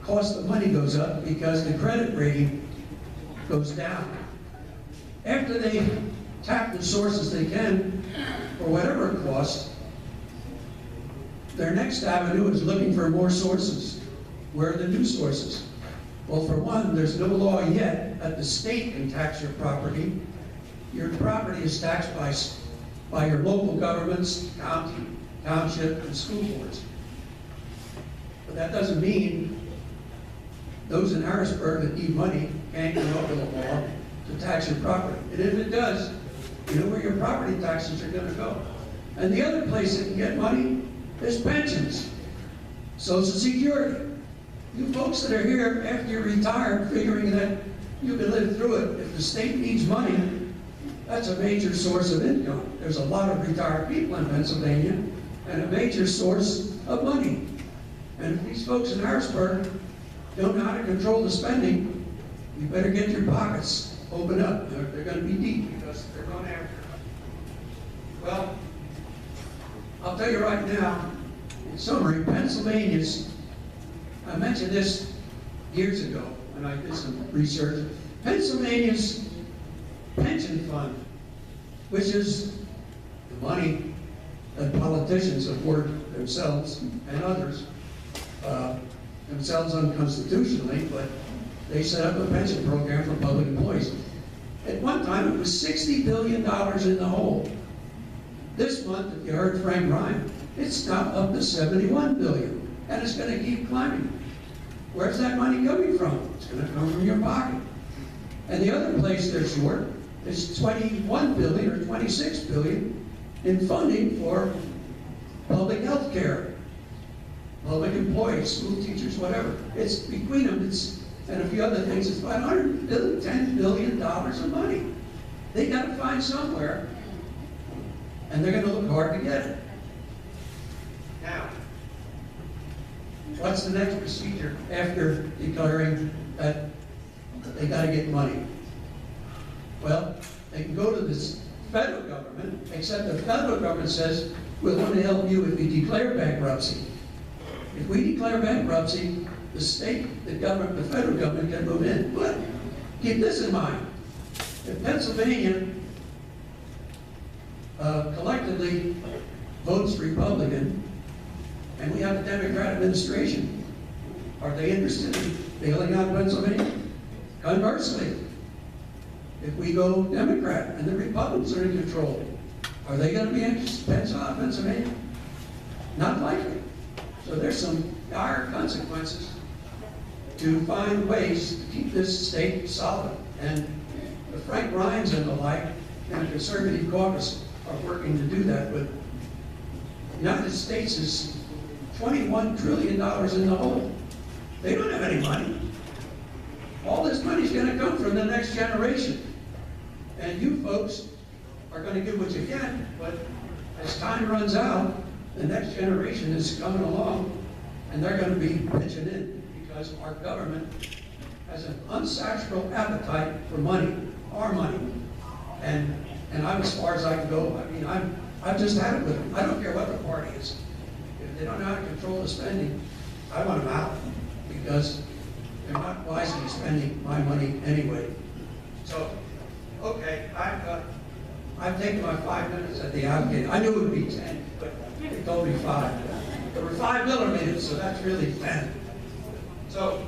cost of money goes up because the credit rating goes down. After they tap the sources they can, for whatever it costs, their next avenue is looking for more sources. Where are the new sources? Well, for one, there's no law yet that the state can tax your property. Your property is taxed by your local governments, county, township, and school boards. But that doesn't mean those in Harrisburg that need money can't come up with a law to tax your property. And if it does, you know where your property taxes are going to go. And the other place that can get money is pensions, Social Security. You folks that are here after you're retired figuring that you can live through it, if the state needs money, that's a major source of income. There's a lot of retired people in Pennsylvania and a major source of money. And if these folks in Harrisburg don't know how to control the spending, you better get your pockets open up. They're going to be deep because they're going after it. Well, I'll tell you right now, in summary, Pennsylvania's, I mentioned this years ago when I did some research, Pennsylvania's pension fund, which is the money that politicians afford themselves and others, themselves unconstitutionally, but they set up a pension program for public employees. At one time, it was $60 billion in the hole. This month, if you heard Frank Ryan, it's now up to $71 billion, and it's going to keep climbing. Where's that money coming from? It's going to come from your pocket. And the other place they're short is $21 billion or $26 billion in funding for public health care, public employees, school teachers, whatever. It's between them, and a few other things, it's about $10 billion of money. They got to find somewhere, and they're going to look hard to get it. Now, what's the next procedure after declaring that they got to get money? Well, they can go to this federal government, except the federal government says, we're going to help you if you declare bankruptcy. If we declare bankruptcy, the state, the government, the federal government can move in. But keep this in mind. If Pennsylvania collectively votes Republican, and we have a Democrat administration, are they interested in bailing out Pennsylvania? Conversely, if we go Democrat and the Republicans are in control, are they going to be interested in bailing out Pennsylvania? Not likely. So there's some dire consequences to find ways to keep this state solid. And the Frank Ryans and the like, and the Conservative Caucus are working to do that. But the United States is $21 trillion in the hole. They don't have any money. All this money is going to come from the next generation. And you folks are going to give what you can, but as time runs out, the next generation is coming along, and they're going to be pitching in because our government has an unsatiable appetite for money, our money. And I'm as far as I can go. I mean, I've just had it with them. I don't care what the party is. they don't know how to control the spending, I want them out, because they're not wisely spending my money anyway. So, okay, I've taken my 5 minutes at the outgate. I knew it would be 10, but they told me 5. There were 5 millimeters, so that's really 10. So,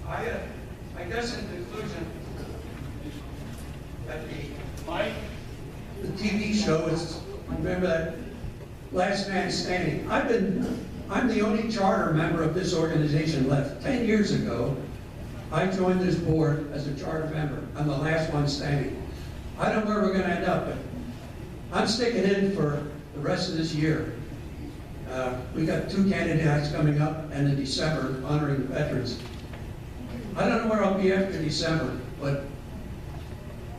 I guess in conclusion, that the TV show is, remember that Last Man Standing. I'm the only charter member of this organization left. 10 years ago, I joined this board as a charter member. I'm the last one standing. I don't know where we're going to end up, but I'm sticking in for the rest of this year. We got 2 candidates coming up, and in December, honoring the veterans. I don't know where I'll be after December, but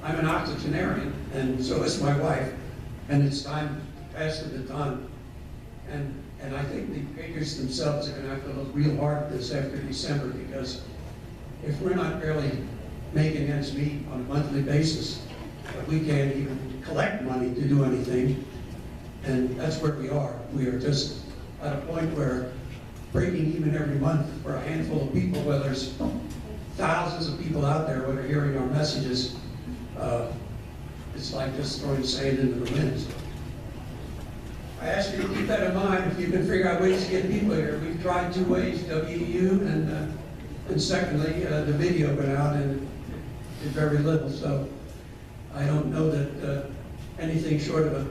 I'm an octogenarian, and so is my wife, and it's time to pass the baton. And I think the Patriots themselves are going to have to look real hard at this after December, because if we're not barely making ends meet on a monthly basis, we can't even collect money to do anything, and that's where we are. We are just at a point where breaking even every month for a handful of people, where there's thousands of people out there that are hearing our messages, it's like just throwing sand into the wind. So I ask you to keep that in mind if you can figure out ways to get people here. We've tried 2 ways, WEU, and secondly, the video went out and did very little. So I don't know that anything short of a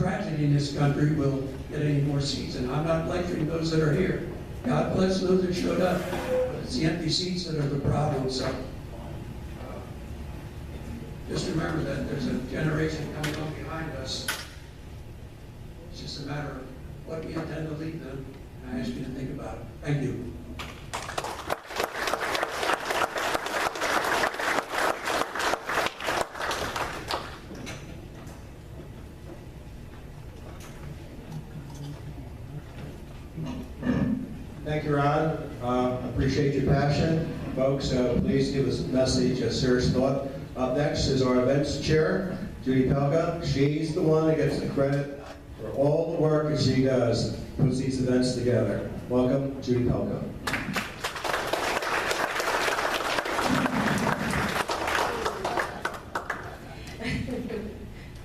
tragedy in this country will get any more seats. And I'm not lecturing those that are here. God bless those that showed up. But it's the empty seats that are the problem. So just remember that there's a generation coming on behind us. It's just a matter of what we intend to leave them. And I ask you to think about it. Thank you. Thank you, Ron. Appreciate your passion. Folks, please give this message a serious thought. Up next is our events chair, Judy Pelka. She's the one that gets the credit for all the work that she does, puts these events together. Welcome, Judy Pelka.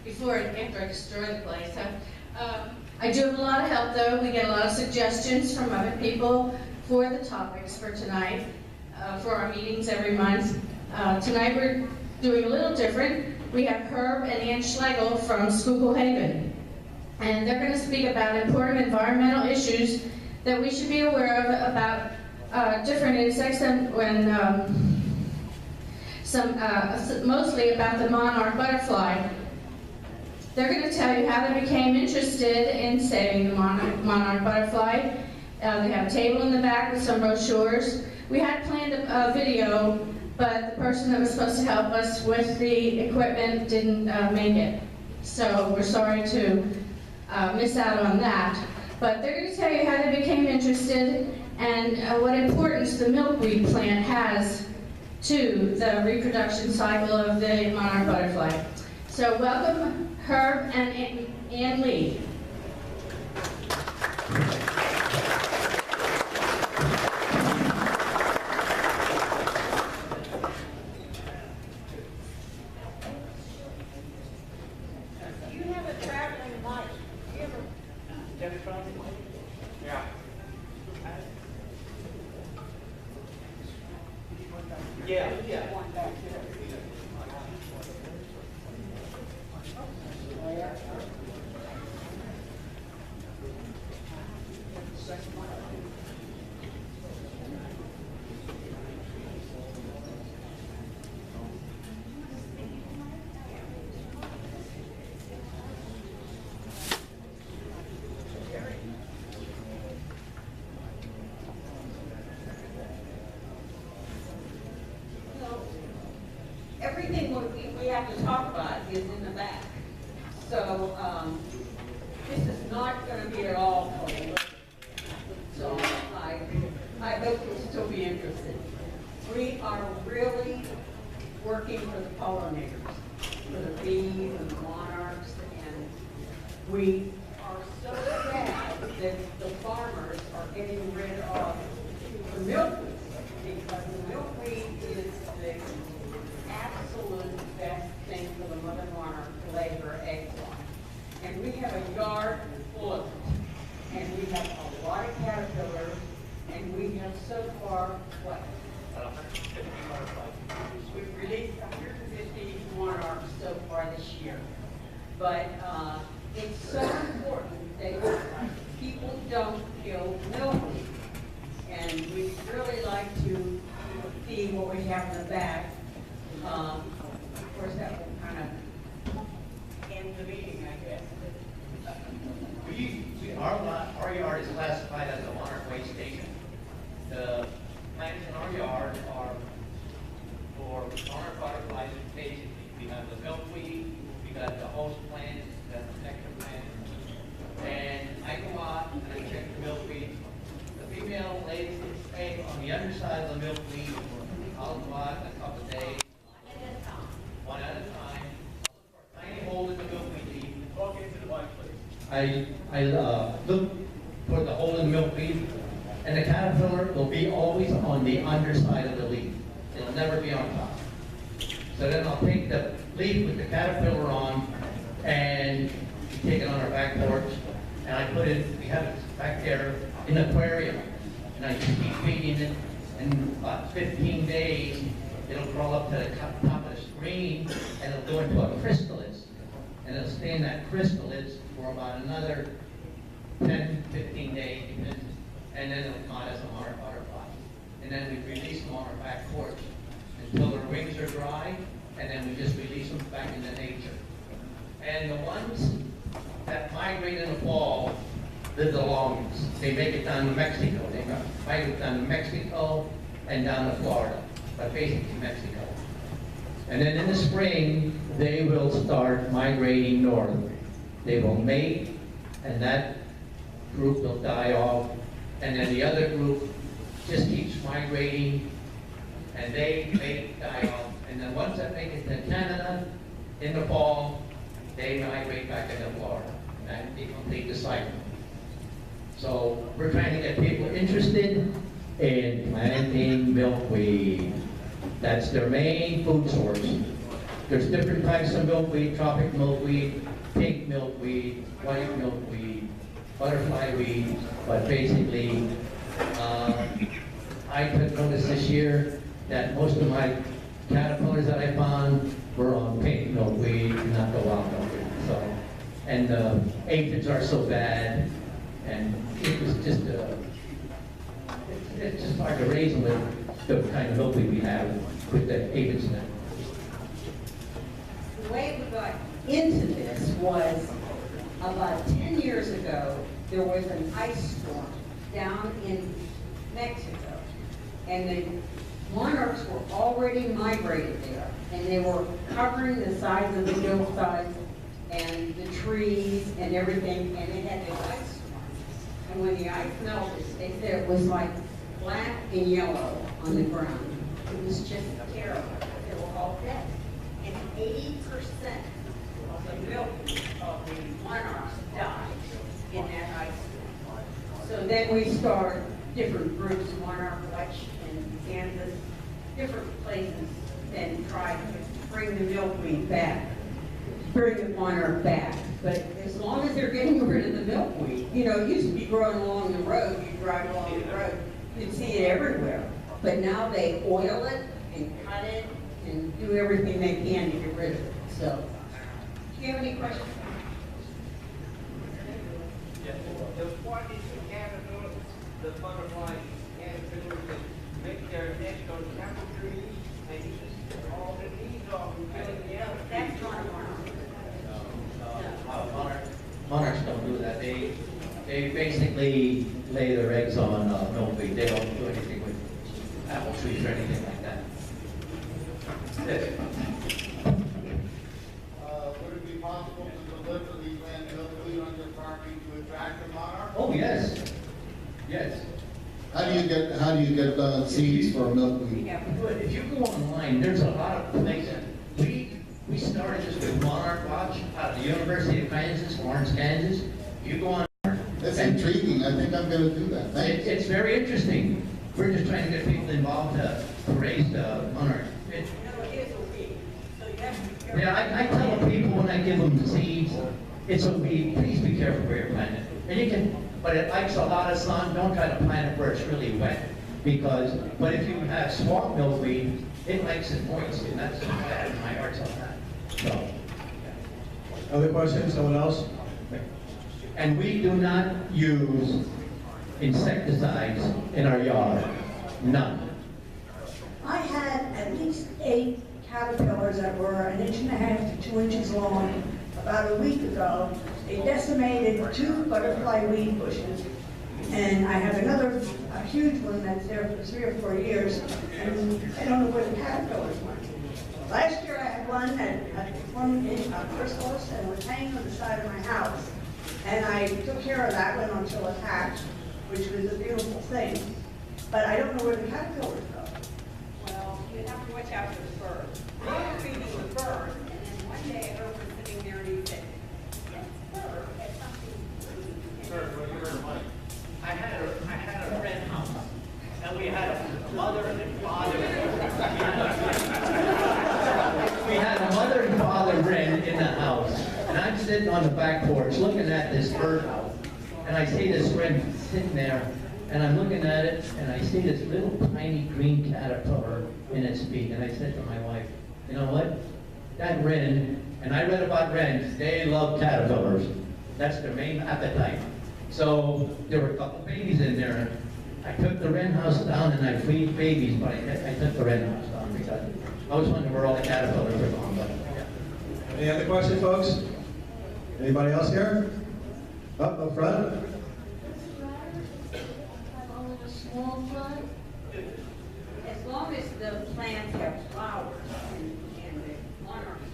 Before and after I destroy the place. I do have a lot of help, though. We get a lot of suggestions from other people for the topics for tonight, for our meetings every month. Tonight we're doing a little different. We have Herb and Ann Schegel from Schuylkill Haven, and they're going to speak about important environmental issues that we should be aware of about different insects and mostly about the monarch butterfly. They're going to tell you how they became interested in saving the monarch butterfly. They have a table in the back with some brochures. We had planned a video, but the person that was supposed to help us with the equipment didn't make it. So we're sorry to miss out on that. But they're going to tell you how they became interested and what importance the milkweed plant has to the reproduction cycle of the monarch butterfly. So welcome, Herb and Ann Lee. You have a traveling mic. You ever... Yeah. Yeah. One back there. Everything we have to talk about is in the back. So this is not going to be at all full. So I hope you'll still be interested. We are really working for the pollinators, for the bees and the monarchs, and we are so sad that the farmers are getting rid of the milkweed, because the milkweed is the absolute best thing for the mother monarch to lay her eggs on. And we have a yard full of it. And we have a lot of caterpillars, and we have so far, what? 150 butterflies. We've released 150 monarchs so far this year. But it's so important that people don't kill milkweed. And we'd really like to see what we have in the back. Of course, that will kind of end the meeting, I guess. Our yard is classified as a monarch waste station. The plants in our yard are for monarch butterflies. Basically, we have the milkweed, we got the host plants, the nectar plants, and I go out and I check the milkweed. The female lays its egg on the underside of the milkweed. I'll go out in a couple of days, one at a time. Tiny hole in the milkweed leaf. Walk into the mic, please. I look for the hole in the milkweed, and the caterpillar will be always on the underside of the leaf. It'll never be on top. So then I'll take the leaf with the caterpillar on, and take it on our back porch, and I put it, we have it back there in the aquarium, and I just keep feeding it, and in about 15 days, it'll crawl up to the top of the screen, and it'll go into a chrysalis, and it'll stay in that chrysalis for about another 10, 15 days, and then it'll come out as a monarch butterfly. And then we release them on our back porch until their wings are dry, and then we just release them back into nature. And the ones that migrate in the fall live the longest. They make it down to Mexico. They migrate down to Mexico and down to Florida, but basically Mexico. And then in the spring, they will start migrating north. They will mate, and that group will die off, and then the other group just keeps migrating, and they mate, die off, and then once that make it to Canada in the fall, they migrate back into Florida, and they complete the cycle. So we're trying to get people interested in planting milkweed. That's their main food source. There's different types of milkweed: tropic milkweed, pink milkweed, white milkweed, butterfly weed, but basically, I took notice this year that most of my caterpillars that I found were on pink milkweed, not the wild milkweed. So, and the aphids are so bad, and it was just it's just hard to raise them with the kind of milkweed we have with the aphids in it. The way we got into this was about 10 years ago, there was an ice storm down in Mexico, and the monarchs were already migrated there, and they were covering the sides of the hillsides and the trees and everything, and it had this ice storm. And when the ice melted, they said it was like black and yellow on the ground. It was just terrible. They were all dead. And 80% of the milk of the monarchs died in that ice storm. So then we started different groups, Monarch Watch in Kansas, different places, and tried to bring the milkweed back, bring the monarch back. But as long as they're getting rid of the milkweed, you know, it used to be growing along the road. You drive along the road, you'd see it everywhere. But now they oil it and cut it and do everything they can to get rid of it. So, do you have any questions? What is the caterpillar, the butterfly caterpillar that make their nest on apple trees and you just all the leaves off and kill it? Yeah, That's not a monarch. Monarchs don't do that. They basically lay their eggs on milkweed. They don't do anything with apple trees or anything like that. Yes. Would it be possible to deliver these land milkweed on your property to attract the monarch? Oh, yes. Yes. How do you get seeds for milkweed? If you go online, there's a lot of places. We started this with Monarch Watch out of the University of Kansas, Lawrence, Kansas. You go on, That's intriguing. I think I'm going to do that. Thanks. It's very interesting. We're just trying to get people involved to raise the monarch. No, it is a weed, so you have to be careful. Yeah, I tell people when I give them seeds, it's a weed, please be careful where you plant it. And you can, but it likes a lot of sun, don't try to plant it where it's really wet. But if you have swamp milkweed, it likes it moist, and that's bad, my heart's on that. So, Other questions, someone else? and we do not use insecticides in our yard, none. I had at least 8 caterpillars that were 1.5 to 2 inches long about a week ago. They decimated 2 butterfly weed bushes. And I have another, a huge one that's there for 3 or 4 years, and I don't know where the caterpillars went. Last year I had one that had one in a chrysalis and was hanging on the side of my house. And I took care of that one until it hatched, which was a beautiful thing. But I don't know where the caterpillars go. Well, you have to watch out for the birds. We were feeding the birds, and then one day Herbert was sitting there and he said, "This bird has something green." Sir, what do you heard, Mike? I had a red house, and we had a mother and father. We had a mother and father wren in the house, and I'm sitting on the back porch looking at this birdhouse, and I see this wren sitting there, and I'm looking at it, and I see this little tiny green caterpillar in its beak, and I said to my wife, you know what? That wren, and I read about wrens, they love caterpillars. That's their main appetite. So there were a couple babies in there. I took the wren house down and I freed babies, but I took the wren house down because I was wondering where all the caterpillars were gone. But yeah. Any other questions, folks? Anybody else here? Up front? As long as the plants have flowers and the monarchs,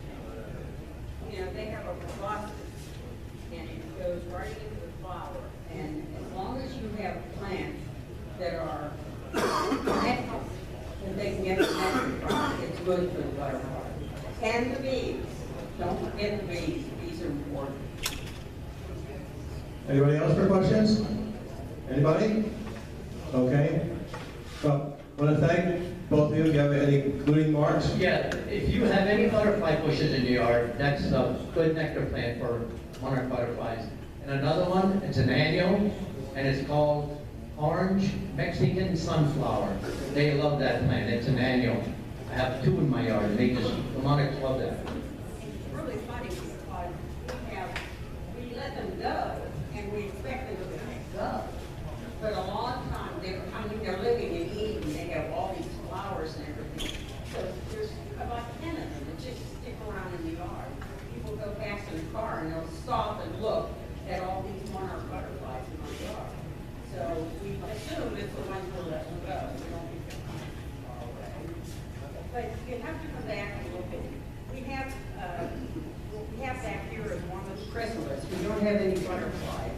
you know, they have a proboscis and it goes right into the flower. And as long as you have plants that are nectar, that they can get the nectar from, it's good for the butterfly. And the bees. Don't forget the bees. Bees are important. Anybody else for questions? Anybody? Okay. Well, I want to thank both of you. Do you have any concluding remarks? Yeah, if you have any butterfly bushes in your yard, that's a good nectar plant for monarch butterflies. And another one, it's an annual, and it's called orange Mexican sunflower. They love that plant. It's an annual. I have 2 in my yard. The monarchs love that. It's really funny because we let them go and we expect them to go. For a long time, they're living and eating. They have all these flowers and everything. So there's about 10 of them that just stick around in the yard. People go past in the car and they'll stop and look at all these monarch butterflies in my yard. So we assume it's the ones who let them go. We don't think they're far away. But you have to come back and look at it. We have back here as one of the chrysalis. We don't have any butterflies.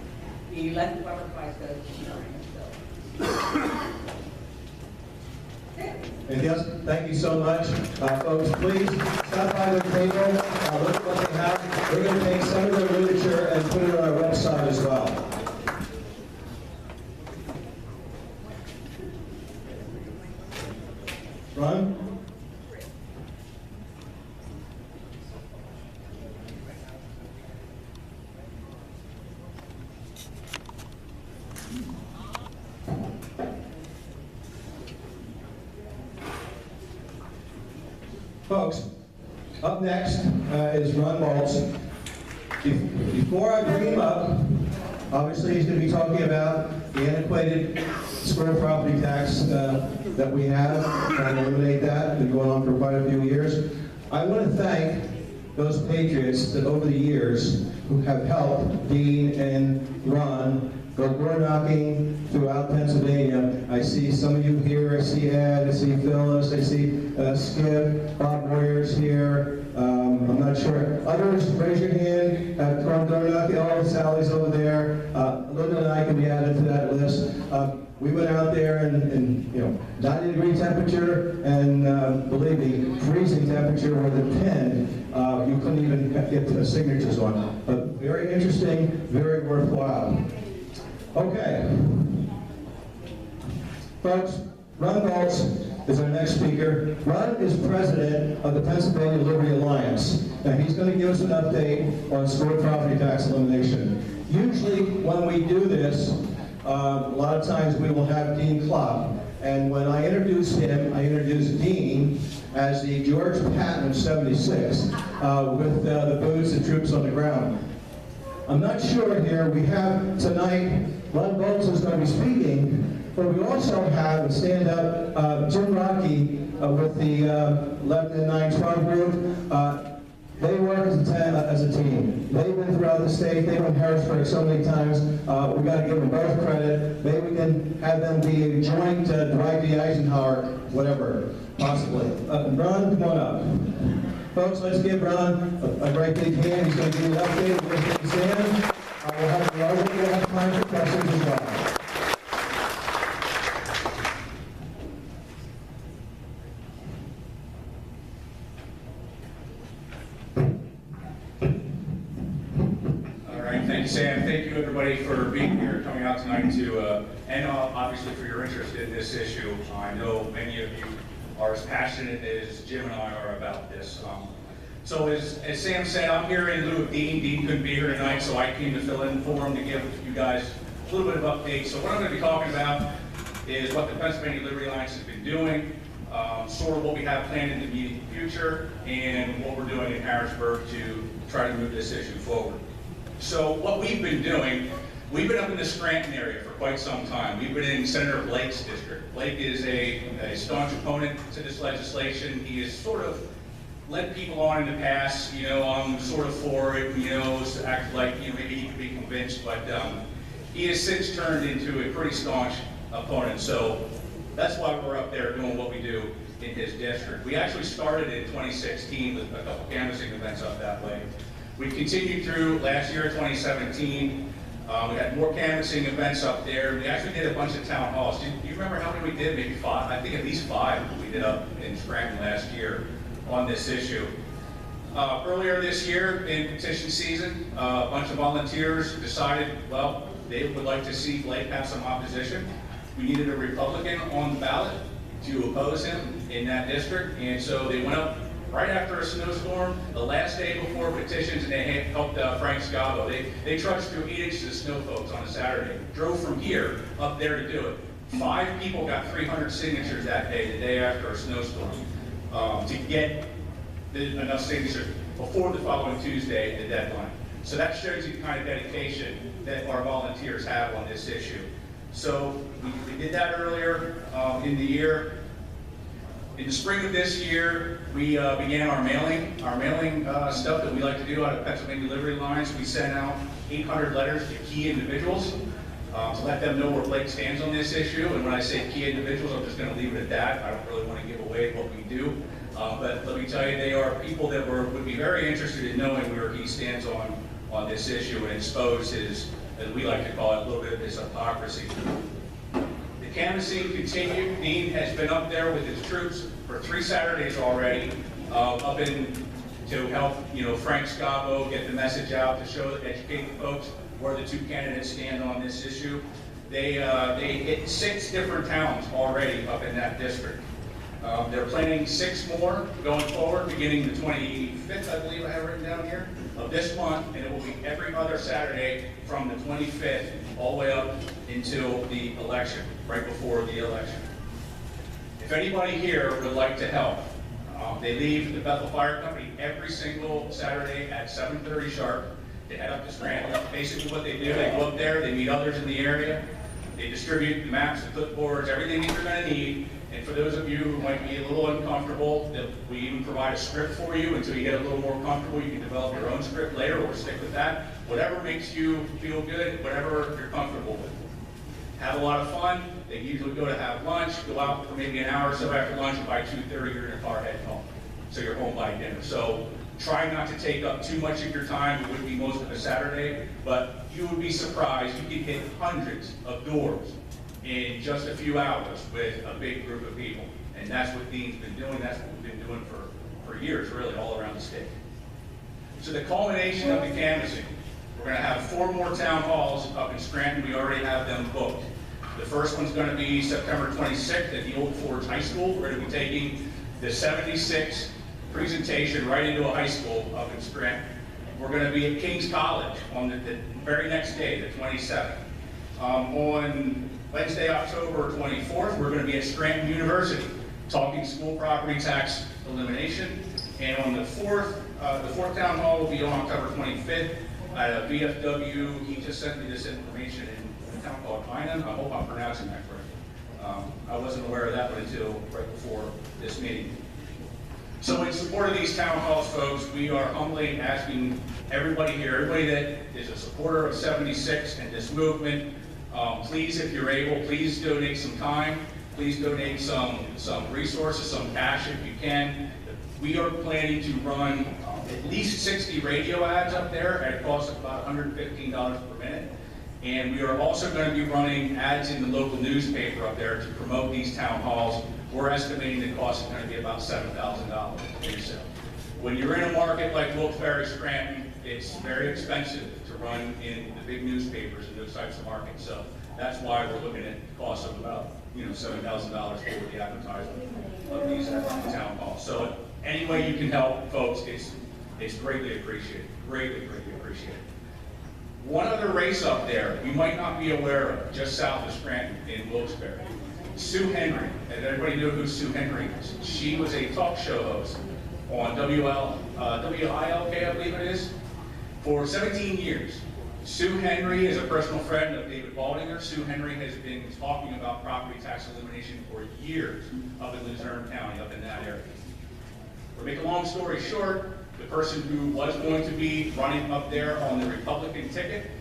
We let the butterflies go to the spring. Anything else? Thank you so much. Folks, please stop by the table, look at what they have. We're going to take some of their literature and put it on our website as well. Ron? Folks, up next is Ron Boltz. Before I bring him up, obviously he's going to be talking about the antiquated square property tax that we have, trying to eliminate that. It's been going on for quite a few years. I want to thank those Patriots that over the years who have helped Dean and Ron go door knocking throughout Pennsylvania. I see some of you here. I see Ed. I see Phyllis. I see Skip. Bob Warrior's here. I'm not sure. Others, raise your hand. From door knocking. Oh, Sally's over there. Linda and I can be added to that list. We went out there and 90-degree temperature and believe me, freezing temperature with a pen. You couldn't even get the signatures on. But very interesting, very worthwhile. Okay. Folks, Ron Boltz is our next speaker. Ron is president of the Pennsylvania Liberty Alliance, and he's going to give us an update on stored property tax elimination. Usually when we do this, a lot of times we will have Dean Klopp, and when I introduce him, I introduce Dean as the George Patton of '76 with the boots and troops on the ground. I'm not sure here, we have tonight, Ron Boltz is going to be speaking, but we also have a stand-up Jim Rocky with the 11 and 912 group. They work as a team. They've been throughout the state. They've been in Harrisburg so many times. We've got to give them both credit. Maybe we can have them be a joint Dwight D. Eisenhower, whatever, possibly. Ron, come on up. Folks, let's give Ron a great big hand. He's going to give you an update. We're going to stand. We'll have time for questions as well. Thank you, Sam. Thank you, everybody, for being here, coming out tonight to, and obviously for your interest in this issue. I know many of you are as passionate as Jim and I are about this. So as Sam said, I'm here in lieu of Dean. Dean couldn't be here tonight, so I came to fill in for him to give you guys a little bit of update. So what I'm going to be talking about is what the Pennsylvania Liberty Alliance has been doing, sort of what we have planned in the immediate future, and what we're doing in Harrisburg to try to move this issue forward. So what we've been doing, we've been up in the Scranton area for quite some time. We've been in Senator Blake's district. Blake is a staunch opponent to this legislation. He has sort of led people on in the past, you know, I'm sort of for it, you know, to act like, you know, maybe he could be convinced, but he has since turned into a pretty staunch opponent. So that's why we're up there doing what we do in his district. We actually started in 2016 with a couple canvassing events up that way. We continued through last year, 2017. We had more canvassing events up there. We actually did a bunch of town halls. Do you remember how many we did? Maybe 5. I think at least 5 we did up in Scranton last year on this issue. Earlier this year, in petition season, a bunch of volunteers decided, well, they would like to see Blake have some opposition. We needed a Republican on the ballot to oppose him in that district, and so they went up right after a snowstorm, the last day before petitions, and they helped Frank Scavo. They trudged through 8 inches of snow, folks, on a Saturday. Drove from here up there to do it. 5 people got 300 signatures that day, the day after a snowstorm, to get enough signatures before the following Tuesday, the deadline. So that shows you the kind of dedication that our volunteers have on this issue. So we did that earlier in the year. In the spring of this year, we began our mailing stuff that we like to do out of Pennsylvania Liberty Alliance. We sent out 800 letters to key individuals to let them know where Blake stands on this issue. And when I say key individuals, I'm just going to leave it at that. I don't really want to give away what we do. But let me tell you, they are people that would be very interested in knowing where he stands on this issue and expose his, as we like to call it, a little bit of his hypocrisy. The canvassing continued. Dean has been up there with his troops for 3 Saturdays already, up in to help, you know, Frank Scavo get the message out, to show, educate the folks where the 2 candidates stand on this issue. They hit 6 different towns already up in that district. They're planning 6 more going forward, beginning the 25th, I believe I have written down here, of this month, and it will be every other Saturday from the 25th all the way up until the election, right before the election. If anybody here would like to help, they leave the Bethel Fire Company every single Saturday at 7:30 sharp. They head up to Scranton. Basically what they do, they go up there, they meet others in the area, they distribute the maps, the clipboards, everything that you're going to need. And for those of you who might be a little uncomfortable, we even provide a script for you until you get a little more comfortable. You can develop your own script later or stick with that. Whatever makes you feel good, whatever you're comfortable with. Have a lot of fun. They usually go to have lunch, go out for maybe an hour or so after lunch, and by 2:30 you're in your car heading home. So you're home by dinner. So try not to take up too much of your time. It would be most of a Saturday, but you would be surprised. You can hit hundreds of doors in just a few hours with a big group of people. And that's what Dean's been doing. That's what we've been doing for years, really, all around the state. So the culmination of the canvassing, We're going to have 4 more town halls up in Scranton. We already have them booked. The first one's going to be September 26th at the Old Forge High School. We're going to be taking the 76 presentation right into a high school up in Scranton. We're going to be at King's College on the very next day, the 27th. On Wednesday, October 24th, we're going to be at Scranton University talking school property tax elimination. And on the fourth town hall will be on October 25th at a VFW. He just sent me this information in a town called Inan. I hope I'm pronouncing that correctly. I wasn't aware of that one until right before this meeting. So in support of these town halls, folks, we are humbly asking everybody here, everybody that is a supporter of 76 and this movement, please, if you're able, please donate some time. Please donate some resources, some cash if you can. We are planning to run at least 60 radio ads up there at a cost of about $115 per minute. And we are also going to be running ads in the local newspaper up there to promote these town halls. We're estimating the cost is going to be about $7,000 or so. When you're in a market like Wilkes-Barre, Scranton, it's very expensive to run in the big newspapers in those types of markets. So that's why we're looking at costs of about $7,000 for the advertisement of these town halls. So any way you can help, folks, it's greatly appreciated. Greatly, greatly appreciated. One other race up there you might not be aware of, just south of Scranton in Wilkes-Barre. Sue Henry. And everybody know who Sue Henry is. She was a talk show host on WILK, I believe it is, for 17 years. Sue Henry is a personal friend of David Baldinger. Sue Henry has been talking about property tax elimination for years up in Luzerne County, up in that area. To make a long story short, the person who was going to be running up there on the Republican ticket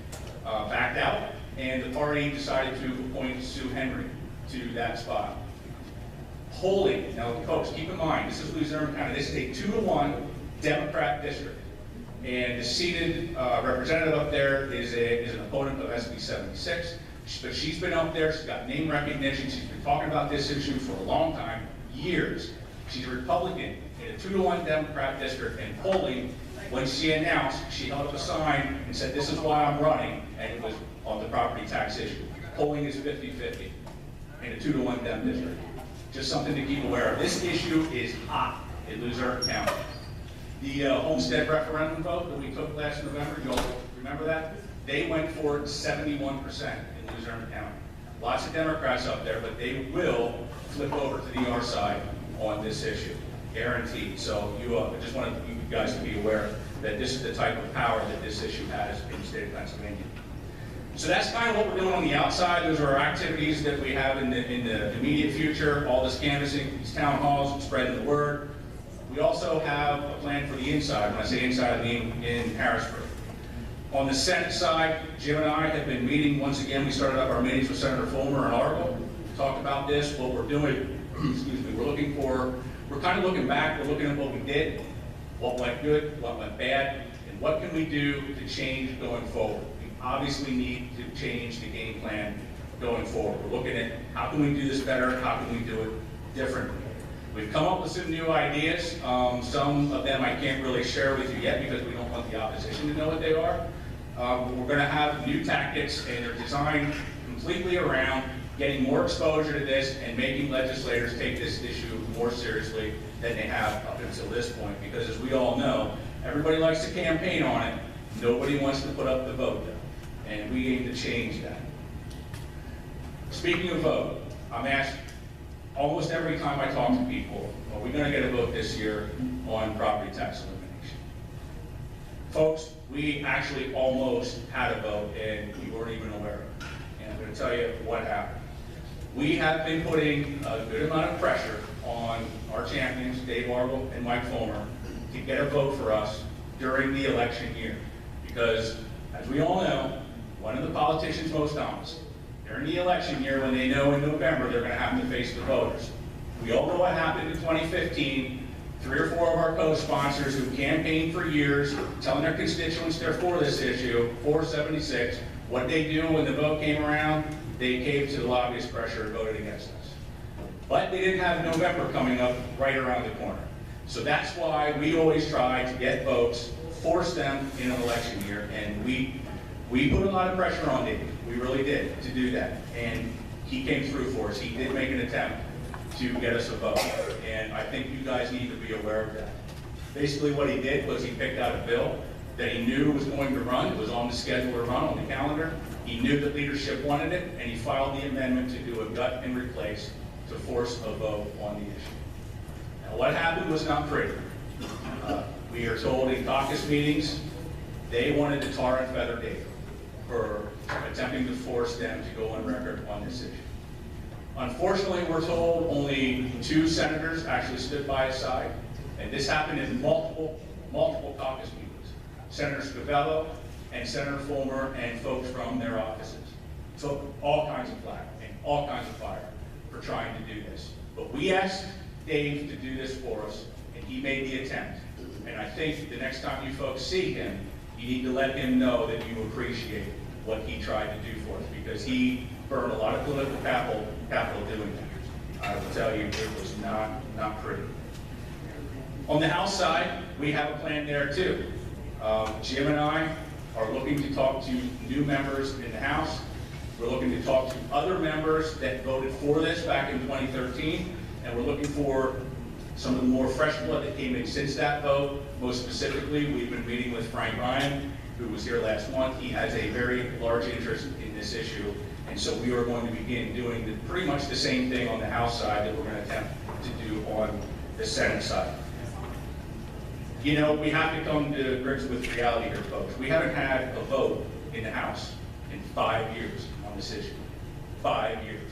backed out, and the party decided to appoint Sue Henry to that spot. Polling, now folks, keep in mind, this is Luzerne County. This is a 2-to-1 Democrat district. And the seated representative up there is an opponent of SB 76. But she's been up there, she's got name recognition, she's been talking about this issue for a long time, years. She's a Republican in a 2-to-1 Democrat district, and polling, when she announced, she held up a sign and said, "This is why I'm running," and it was on the property tax issue. Polling is 50-50 in a 2-to-1 Dem district. Just something to keep aware of. This issue is hot in Luzerne County. The homestead referendum vote that we took last November, you all remember that? They went for 71% in Luzerne County. Lots of Democrats up there, but they will flip over to the our side on this issue, guaranteed. So I just wanted you guys to be aware that this is the type of power that this issue has in the state of Pennsylvania. So that's kind of what we're doing on the outside. Those are our activities that we have in the immediate future, all this canvassing, these town halls, spreading the word. We also have a plan for the inside. When I say inside, I mean in Harrisburg. On the Senate side, Jim and I have been meeting once again. We started up our meetings with Senator Fulmer and Argyle. We talked about this, what we're doing. Excuse me. We're kind of looking back. We're looking at what we did, what went good, what went bad, and what can we do to change going forward. We obviously need to change the game plan going forward. We're looking at how can we do this better, how can we do it differently. We've come up with some new ideas. Some of them I can't really share with you yet because we don't want the opposition to know what they are. We're going to have new tactics, and they're designed completely around getting more exposure to this and making legislators take this issue more seriously than they have up until this point. Because as we all know, everybody likes to campaign on it. Nobody wants to put up the vote, though. And we aim to change that. Speaking of vote, I'm asked almost every time I talk to people, are we going to get a vote this year on property tax elimination? Folks, we actually almost had a vote and we weren't even aware of it. And I'm going to tell you what happened. We have been putting a good amount of pressure on our champions, Dave Argyle and Mike Fulmer, to get a vote for us during the election year. Because, as we all know, one of the politicians most honest, during the election year, when they know in November they're going to have to face the voters. We all know what happened in 2015. 3 or 4 of our co-sponsors who campaigned for years, telling their constituents they're for this issue, 476, what they do when the vote came around, they caved to the lobbyist pressure and voted against us. But they didn't have November coming up right around the corner. So that's why we always try to get votes force them in an election year, and we put a lot of pressure on Dave. We really did to do that, and he came through for us. He did make an attempt to get us a vote, and I think you guys need to be aware of that. Basically what he did was he picked out a bill that he knew was going to run. It was on the schedule to run on the calendar. He knew that leadership wanted it, and he filed the amendment to do a gut and replace to force a vote on the issue. Now, what happened was not pretty. We are told in caucus meetings they wanted to tar and feather Dave for attempting to force them to go on record on this issue. Unfortunately, we're told only 2 senators actually stood by his side, and this happened in multiple caucus meetings. Senator Schegel and Senator Fulmer and folks from their offices took all kinds of flack and all kinds of fire for trying to do this. But we asked Dave to do this for us, and he made the attempt. And I think the next time you folks see him, you need to let him know that you appreciate what he tried to do for us, because he burned a lot of political capital doing that. I will tell you, it was not pretty. On the House side, we have a plan there too. Jim and I are looking to talk to new members in the House. We're looking to talk to other members that voted for this back in 2013, and we're looking for some of the more fresh blood that came in since that vote. Most specifically, we've been meeting with Frank Ryan, who was here last month. He has a very large interest in this issue, and so we are going to begin doing pretty much the same thing on the House side that we're going to attempt to do on the Senate side. You know, we have to come to grips with reality here, folks. We haven't had a vote in the House in 5 years on this issue. 5 years.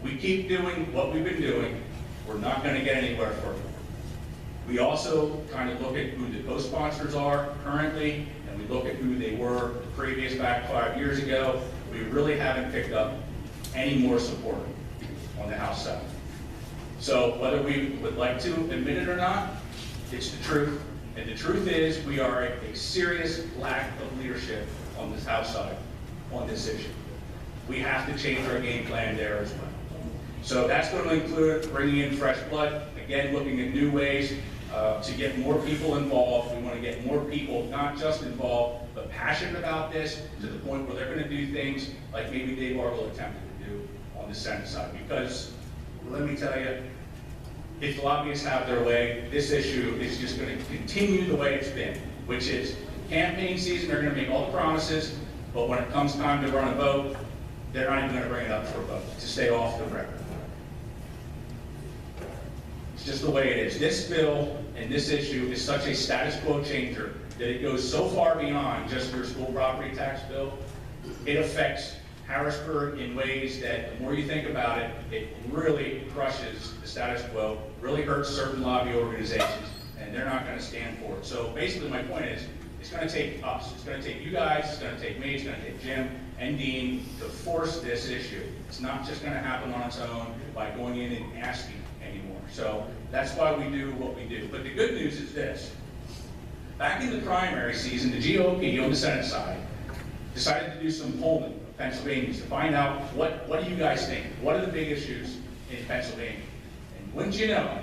We keep doing what we've been doing, we're not going to get anywhere further. We also kind of look at who the co-sponsors are currently, and we look at who they were previous back 5 years ago. We really haven't picked up any more support on the House side. So whether we would like to admit it or not, it's the truth. And the truth is we are a serious lack of leadership on this House side on this issue. We have to change our game plan there as well. So that's going to include bringing in fresh blood, again, looking at new ways to get more people involved. We want to get more people not just involved, but passionate about this to the point where they're going to do things like maybe Dave Arville attempted to do on the Senate side. Because, let me tell you, if lobbyists have their way, this issue is just going to continue the way it's been, which is campaign season, they're going to make all the promises, but when it comes time to run a vote, they're not even going to bring it up for a vote, to stay off the record. It's just the way it is. This bill and this issue is such a status quo changer that it goes so far beyond just your school property tax bill. It affects Harrisburg in ways that the more you think about it, it really crushes the status quo, really hurts certain lobby organizations, and they're not going to stand for it. So basically my point is, it's going to take us, it's going to take you guys, it's going to take me, it's going to take Jim and Dean to force this issue. It's not just going to happen on its own by going in and asking anymore. So that's why we do what we do. But the good news is this. Back in the primary season, the GOP on the Senate side decided to do some polling of Pennsylvanians to find out what do you guys think? What are the big issues in Pennsylvania? And wouldn't you know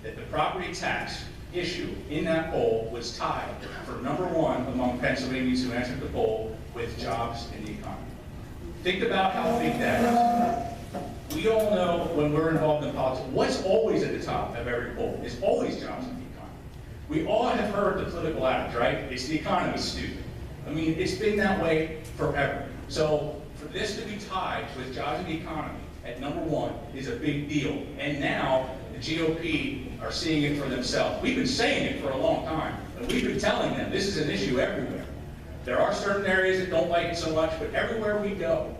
that the property tax issue in that poll was tied for #1 among Pennsylvanians who answered the poll with jobs in the economy. Think about how big that is. We all know when we're involved in politics, what's always at the top of every poll is always jobs in the economy. We all have heard the political adage, right? It's the economy, stupid. I mean, it's been that way forever. So for this to be tied with jobs in the economy at #1 is a big deal. And now the GOP are seeing it for themselves. We've been saying it for a long time, and we've been telling them this is an issue everywhere. There are certain areas that don't like it so much, but everywhere we go,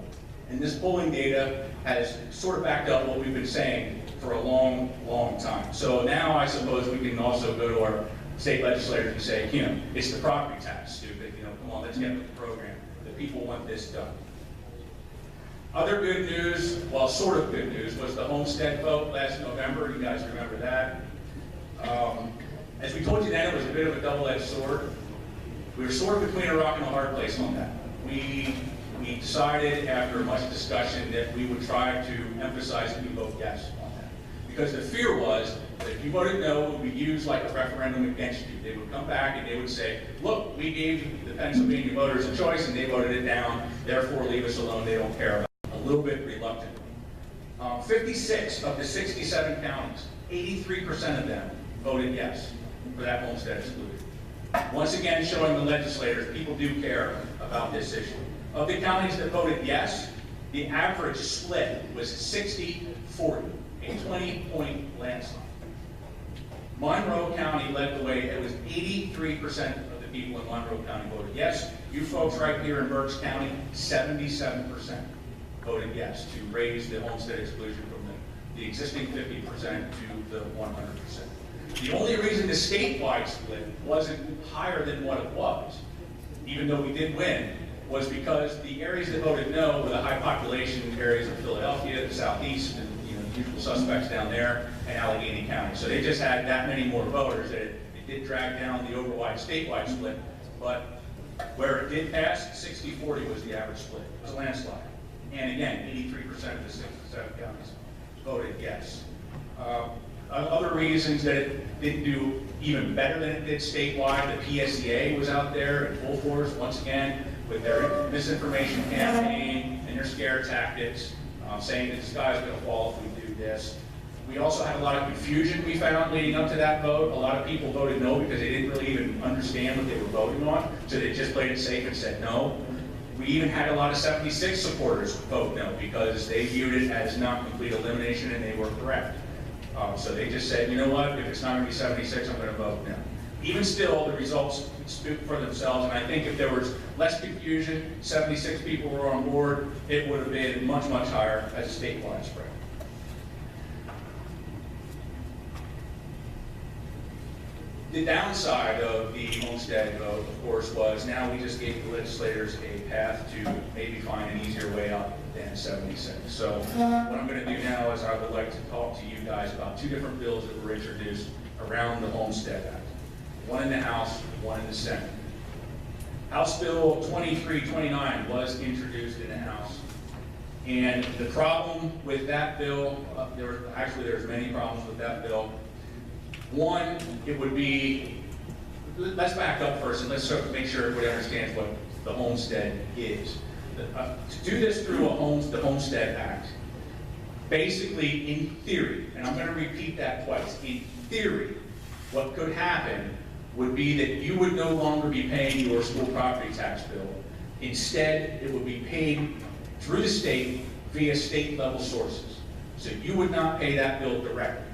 and this polling data has sort of backed up what we've been saying for a long, long time. So now I suppose we can also go to our state legislators and say, you know, it's the property tax, stupid. You know, come on, let's get with the program. The people want this done. Other good news, well, sort of good news, was the homestead vote last November. You guys remember that. As we told you then, it was a bit of a double-edged sword. We were sort of between a rock and a hard place on that. We decided after much discussion that we would try to emphasize that we vote yes on that. Because the fear was that if you voted no, it would be used like a referendum against you. They would come back and they would say, look, we gave the Pennsylvania voters a choice and they voted it down, therefore leave us alone, they don't care about it. A little bit reluctantly. 56 of the 67 counties, 83% of them voted yes for that homestead exclusion. Once again, showing the legislators, people do care about this issue. Of the counties that voted yes, the average split was 60-40, a 20-point landslide. Monroe County led the way. It was 83% of the people in Monroe County voted yes. You folks right here in Berks County, 77% voted yes to raise the homestead exclusion from the existing 50% to the 100%. The only reason the statewide split wasn't higher than what it was, even though we did win, was because the areas that voted no were the high population areas of Philadelphia, the southeast, and the usual suspects down there, and Allegheny County. So they just had that many more voters that it did drag down the overwide statewide split. But where it did pass, 60-40 was the average split. It was a landslide. And again, 83% of the 67 counties voted yes. Other reasons that it didn't do even better than it did statewide, the PSEA was out there in full force once again with their misinformation campaign and their scare tactics, saying that the sky's going to fall if we do this. We also had a lot of confusion we found leading up to that vote. A lot of people voted no because they didn't really even understand what they were voting on, so they just played it safe and said no. We even had a lot of 76 supporters vote no because they viewed it as not complete elimination and they were correct. So they just said, you know what, if it's not going to be 76, I'm going to vote no. Even still, the results speak for themselves, and I think if there was less confusion, 76 people were on board, it would have been much, much higher as a statewide spread. The downside of the homestead vote, of course, was now we just gave the legislators a path to maybe find an easier way out than 76. So what I'm going to do now is I would like to talk to you guys about two different bills that were introduced around the Homestead Act. One in the House, one in the Senate. House Bill 2329 was introduced in the House. And the problem with that bill, there's many problems with that bill. One, it would be, let's back up first and let's sort of make sure everybody understands what the homestead is. To do this through the Homestead Act, basically in theory, and I'm going to repeat that twice, in theory, what could happen would be that you would no longer be paying your school property tax bill. Instead, it would be paid through the state via state level sources. So you would not pay that bill directly.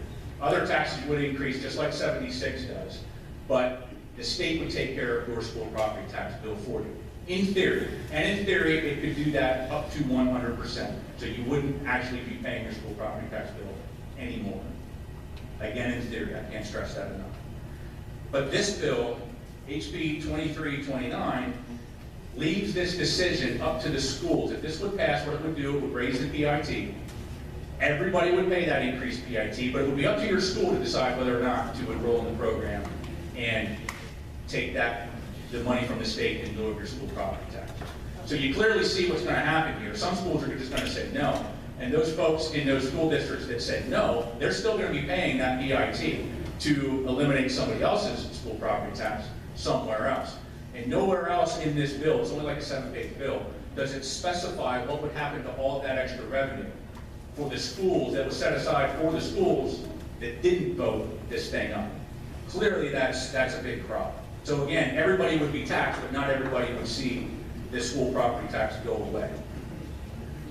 Other taxes would increase just like 76 does, but the state would take care of your school property tax bill for you. In theory, and in theory, it could do that up to 100%. So you wouldn't actually be paying your school property tax bill anymore. Again, in theory, I can't stress that enough. But this bill, HB 2329, leaves this decision up to the schools. If this would pass, what it would do, it would raise the PIT. Everybody would pay that increased PIT, but it would be up to your school to decide whether or not to enroll in the program and take the money from the state in lieu of your school property tax. So you clearly see what's going to happen here. Some schools are just going to say no, and those folks in those school districts that said no, they're still going to be paying that PIT to eliminate somebody else's school property tax somewhere else. And nowhere else in this bill, it's only like a 7-page bill, does it specify what would happen to all of that extra revenue for the schools that was set aside for the schools that didn't vote this thing up. Clearly that's a big problem. So again, everybody would be taxed, but not everybody would see this school property tax go away.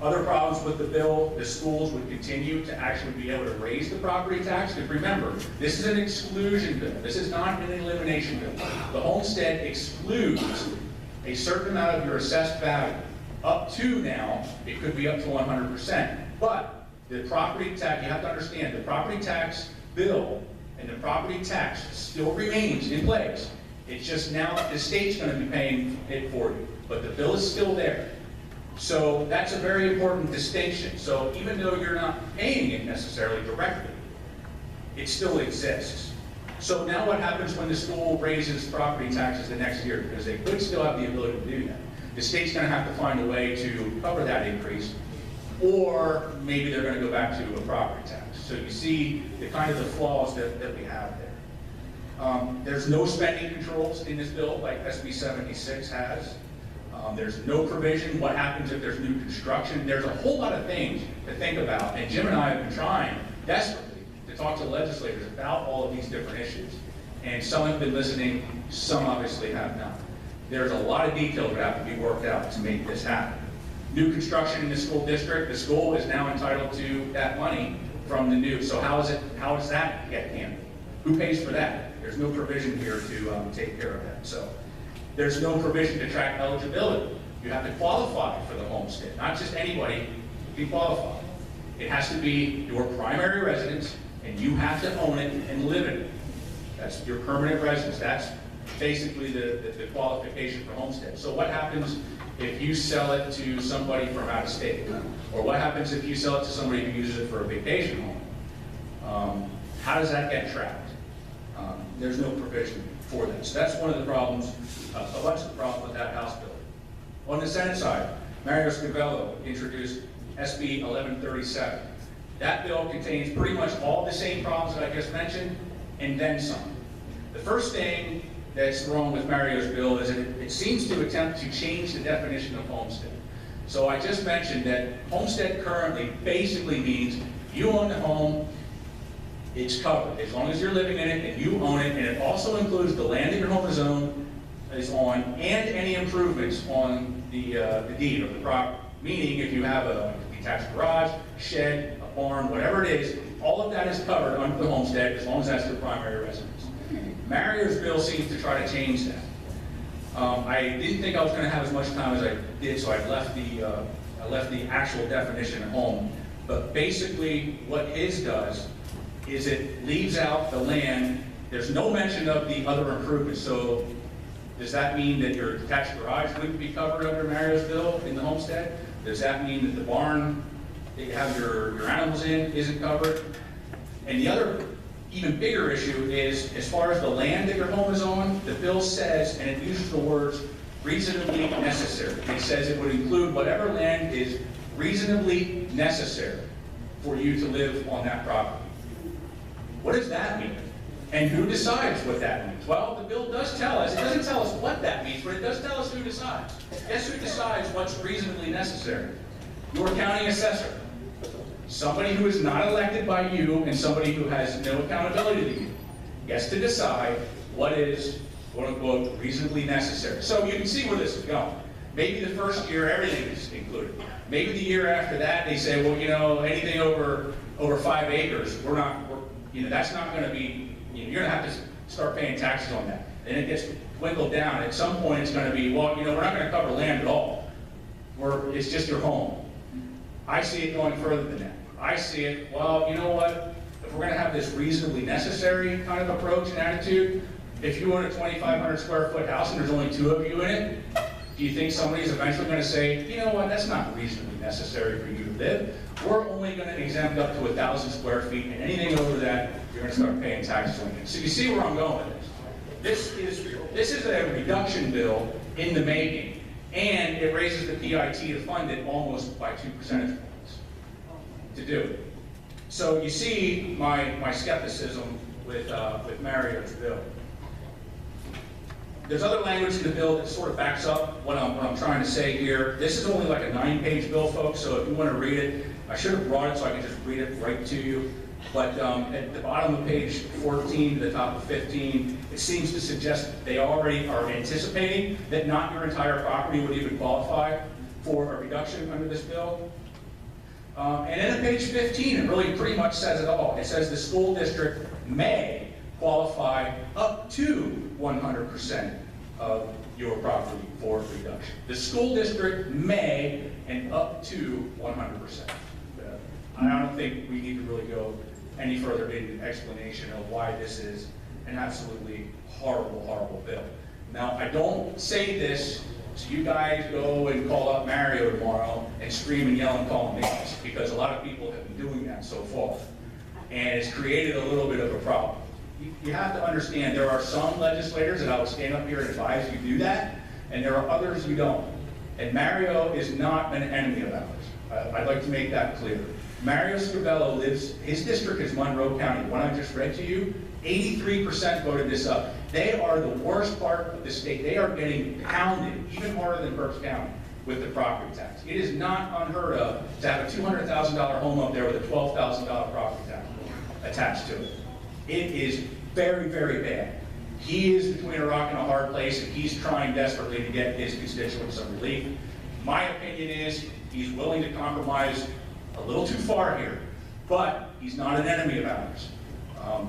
Other problems with the bill, the schools would continue to actually be able to raise the property tax. Because remember, this is an exclusion bill. This is not an elimination bill. The homestead excludes a certain amount of your assessed value. Up to now, it could be up to 100%. But the property tax, you have to understand, the property tax bill and the property tax still remains in place. It's just now the state's going to be paying it for you. But the bill is still there. So that's a very important distinction. So even though you're not paying it necessarily directly, it still exists. So now what happens when the school raises property taxes the next year? Because they could still have the ability to do that. The state's going to have to find a way to cover that increase, or maybe they're going to go back to a property tax. So you see the kind of the flaws that we have there. There's no spending controls in this bill like SB 76 has. There's no provision. What happens if there's new construction? There's a whole lot of things to think about. And Jim and I have been trying desperately to talk to legislators about all of these different issues. And some have been listening, some obviously have not. There's a lot of details that have to be worked out to make this happen. New construction in the school district, the school is now entitled to that money from the new. So how does that get handled? Who pays for that? There's no provision here to take care of that. So there's no provision to track eligibility. You have to qualify for the homestead. Not just anybody can qualify. It has to be your primary residence, and you have to own it and live in it. That's your permanent residence. That's basically the qualification for homestead. So what happens if you sell it to somebody from out of state? Or what happens if you sell it to somebody who uses it for a vacation home? How does that get tracked? There's no provision for that. So that's one of the problems, a bunch of the problems with that House bill. On the Senate side, Mario Schegel introduced SB 1137. That bill contains pretty much all the same problems that I just mentioned, and then some. The first thing that's wrong with Mario's bill is that it seems to attempt to change the definition of homestead. So I just mentioned that homestead currently basically means you own the home, it's covered. As long as you're living in it and you own it, and it also includes the land that your home is on, and any improvements on the deed of the property. Meaning if you have a detached garage, shed, a barn, whatever it is, all of that is covered under the homestead as long as that's your primary residence. Mario's bill seems to try to change that. I didn't think I was going to have as much time as I did, so I left the actual definition at home. But basically what his does is it leaves out the land. There's no mention of the other improvements. So does that mean that your detached garage wouldn't be covered under Mario's bill in the homestead? Does that mean that the barn that you have your animals in isn't covered? And the other even bigger issue is, as far as the land that your home is on, the bill says, and it uses the words reasonably necessary. It says it would include whatever land is reasonably necessary for you to live on that property. What does that mean? And who decides what that means? Well, the bill does tell us. It doesn't tell us what that means, but it does tell us who decides. Guess who decides what's reasonably necessary? Your county assessor. Somebody who is not elected by you and somebody who has no accountability to you gets to decide what is, quote unquote, reasonably necessary. So you can see where this is going. Maybe the first year everything is included. Maybe the year after that they say, well, you know, anything over 5 acres, that's not going to be, you're going to have to start paying taxes on that. And it gets dwindled down. At some point it's going to be, well, we're not going to cover land at all. It's just your home. I see it going further than that. I see it, well, you know what? If we're going to have this reasonably necessary kind of approach and attitude, if you own a 2,500 square foot house and there's only 2 of you in it, do you think somebody's eventually going to say, you know what, that's not reasonably necessary for you to live? We're only going to exempt up to 1,000 square feet, and anything over that, you're going to start paying taxes on it. So you see where I'm going with this. This is a reduction bill in the making, and it raises the PIT to fund it almost by 2 percentage points to do it. So you see my skepticism with Mario's bill. There's other language in the bill that sort of backs up what I'm trying to say here. This is only like a 9-page bill, folks, so if you want to read it, I should have brought it so I can just read it right to you. But at the bottom of page 14 to the top of 15, it seems to suggest that they already are anticipating that not your entire property would even qualify for a reduction under this bill. And then at page 15, it really pretty much says it all. It says the school district may qualify up to 100% of your property for reduction. The school district may and up to 100%. I don't think we need to really go any further into explanation of why this is an absolutely horrible, horrible bill. Now, I don't say this so you guys go and call up Mario tomorrow and scream and yell and call him names, because a lot of people have been doing that so far. And it's created a little bit of a problem. You have to understand there are some legislators that I will stand up here and advise you do that, and there are others you don't. And Mario is not an enemy of ours. I'd like to make that clear. Mario Scrivello lives, his district is Monroe County. What I just read to you, 83% voted this up. They are the worst part of the state. They are getting pounded, even harder than Berks County, with the property tax. It is not unheard of to have a $200,000 home up there with a $12,000 property tax attached to it. It is very, very bad. He is between a rock and a hard place, and he's trying desperately to get his constituents some relief. My opinion is he's willing to compromise a little too far here, but he's not an enemy of ours.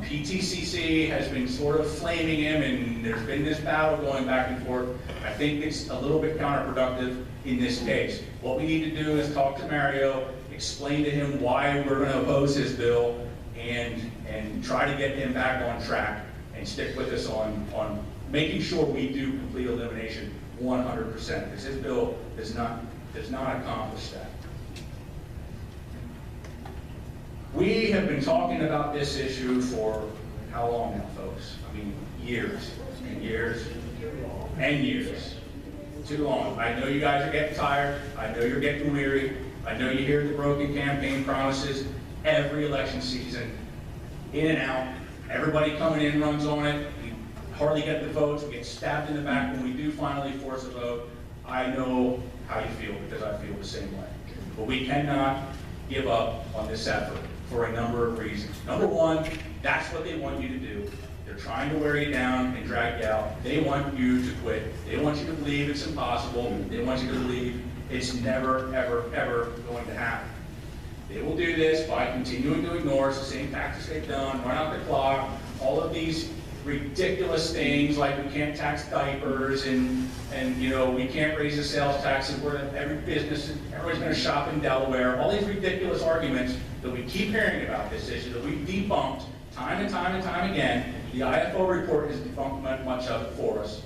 PTCC has been sort of flaming him, and there's been this battle going back and forth. I think it's a little bit counterproductive in this case. What we need to do is talk to Mario, explain to him why we're going to oppose his bill, and try to get him back on track and stick with us on making sure we do complete elimination 100%, because his bill does not accomplish that. We have been talking about this issue for how long now, folks? I mean, years and years and years. Too long. I know you guys are getting tired. I know you're getting weary. I know you hear the broken campaign promises every election season, in and out. Everybody coming in runs on it. We hardly get the votes. We get stabbed in the back when we do finally force a vote. I know how you feel, because I feel the same way. But we cannot give up on this effort for a number of reasons. Number one, that's what they want you to do. They're trying to wear you down and drag you out. They want you to quit. They want you to believe it's impossible. They want you to believe it's never, ever, ever going to happen. They will do this by continuing to ignore us, the same tactics they've done, run out the clock, all of these ridiculous things like we can't tax diapers and you know, we can't raise the sales taxes where every business, everybody's going to shop in Delaware. All these ridiculous arguments that we keep hearing about this issue that we've debunked time and time and time again. The IFO report has debunked much of it for us.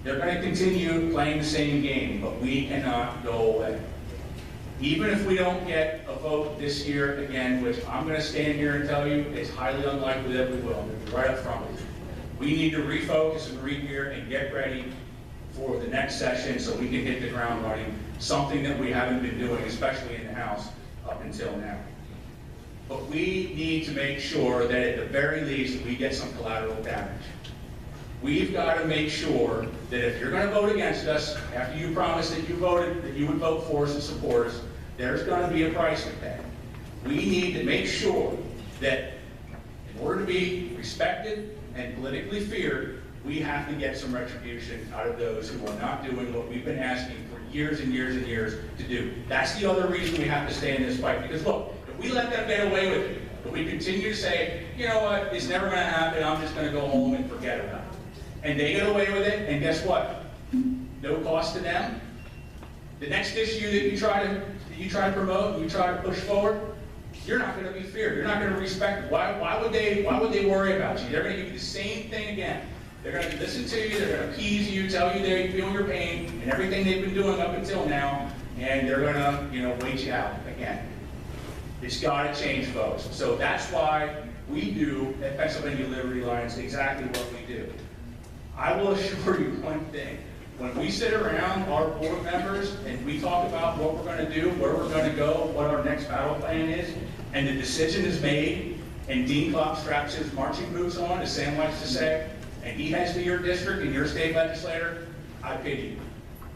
They're going to continue playing the same game, but we cannot go away. Even if we don't get a vote this year again, which I'm going to stand here and tell you it's highly unlikely that we will, right up front. We need to refocus and regear and get ready for the next session so we can hit the ground running, something that we haven't been doing, especially in the House, up until now. But we need to make sure that at the very least we get some collateral damage. We've got to make sure that if you're going to vote against us, after you promised that you voted, that you would vote for us and support us, there's going to be a price to pay. We need to make sure that in order to be respected and politically feared, we have to get some retribution out of those who are not doing what we've been asking for years and years and years to do. That's the other reason we have to stay in this fight. Because look, if we let them get away with it, if we continue to say, you know what, it's never going to happen, I'm just going to go home and forget about it. And they get away with it, and guess what? No cost to them. The next issue that you try to promote, you try to push forward, you're not going to be feared. You're not going to respect it. Why would they worry about you? They're going to give you the same thing again. They're going to listen to you. They're going to appease you, tell you they feel your pain and everything they've been doing up until now, and they're going to, wait you out again. It's got to change, folks. So that's why we do at Pennsylvania Liberty Alliance exactly what we do. I will assure you one thing. When we sit around our board members and we talk about what we're going to do, where we're going to go, what our next battle plan is, and the decision is made, and Dean Klopp straps his marching boots on, as Sam likes to say, and he heads to your district and your state legislator, I pity you.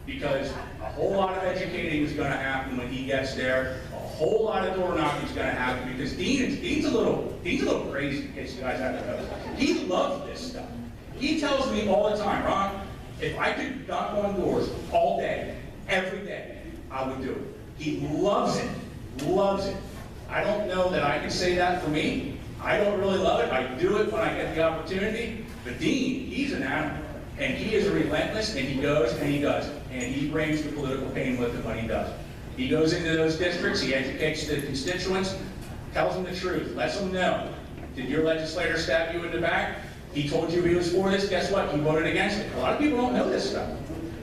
Because a whole lot of educating is going to happen when he gets there. A whole lot of door knocking is going to happen because Dean's a little crazy, in case you guys haven't noticed. He loves this stuff. He tells me all the time, Ron, if I could knock on doors all day, every day, I would do it. He loves it, loves it. I don't know that I can say that for me. I don't really love it. I do it when I get the opportunity. But Dean, he's an animal. And he is relentless, and he goes and he does it. And he brings the political pain with him when he does it. He goes into those districts, he educates the constituents, tells them the truth, lets them know. Did your legislator stab you in the back? He told you he was for this, guess what? He voted against it. A lot of people don't know this stuff.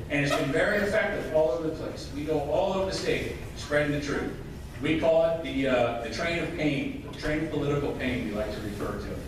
And it's been very effective all over the place. We go all over the state spreading the truth. We call it the train of pain, the train of political pain, we like to refer to it.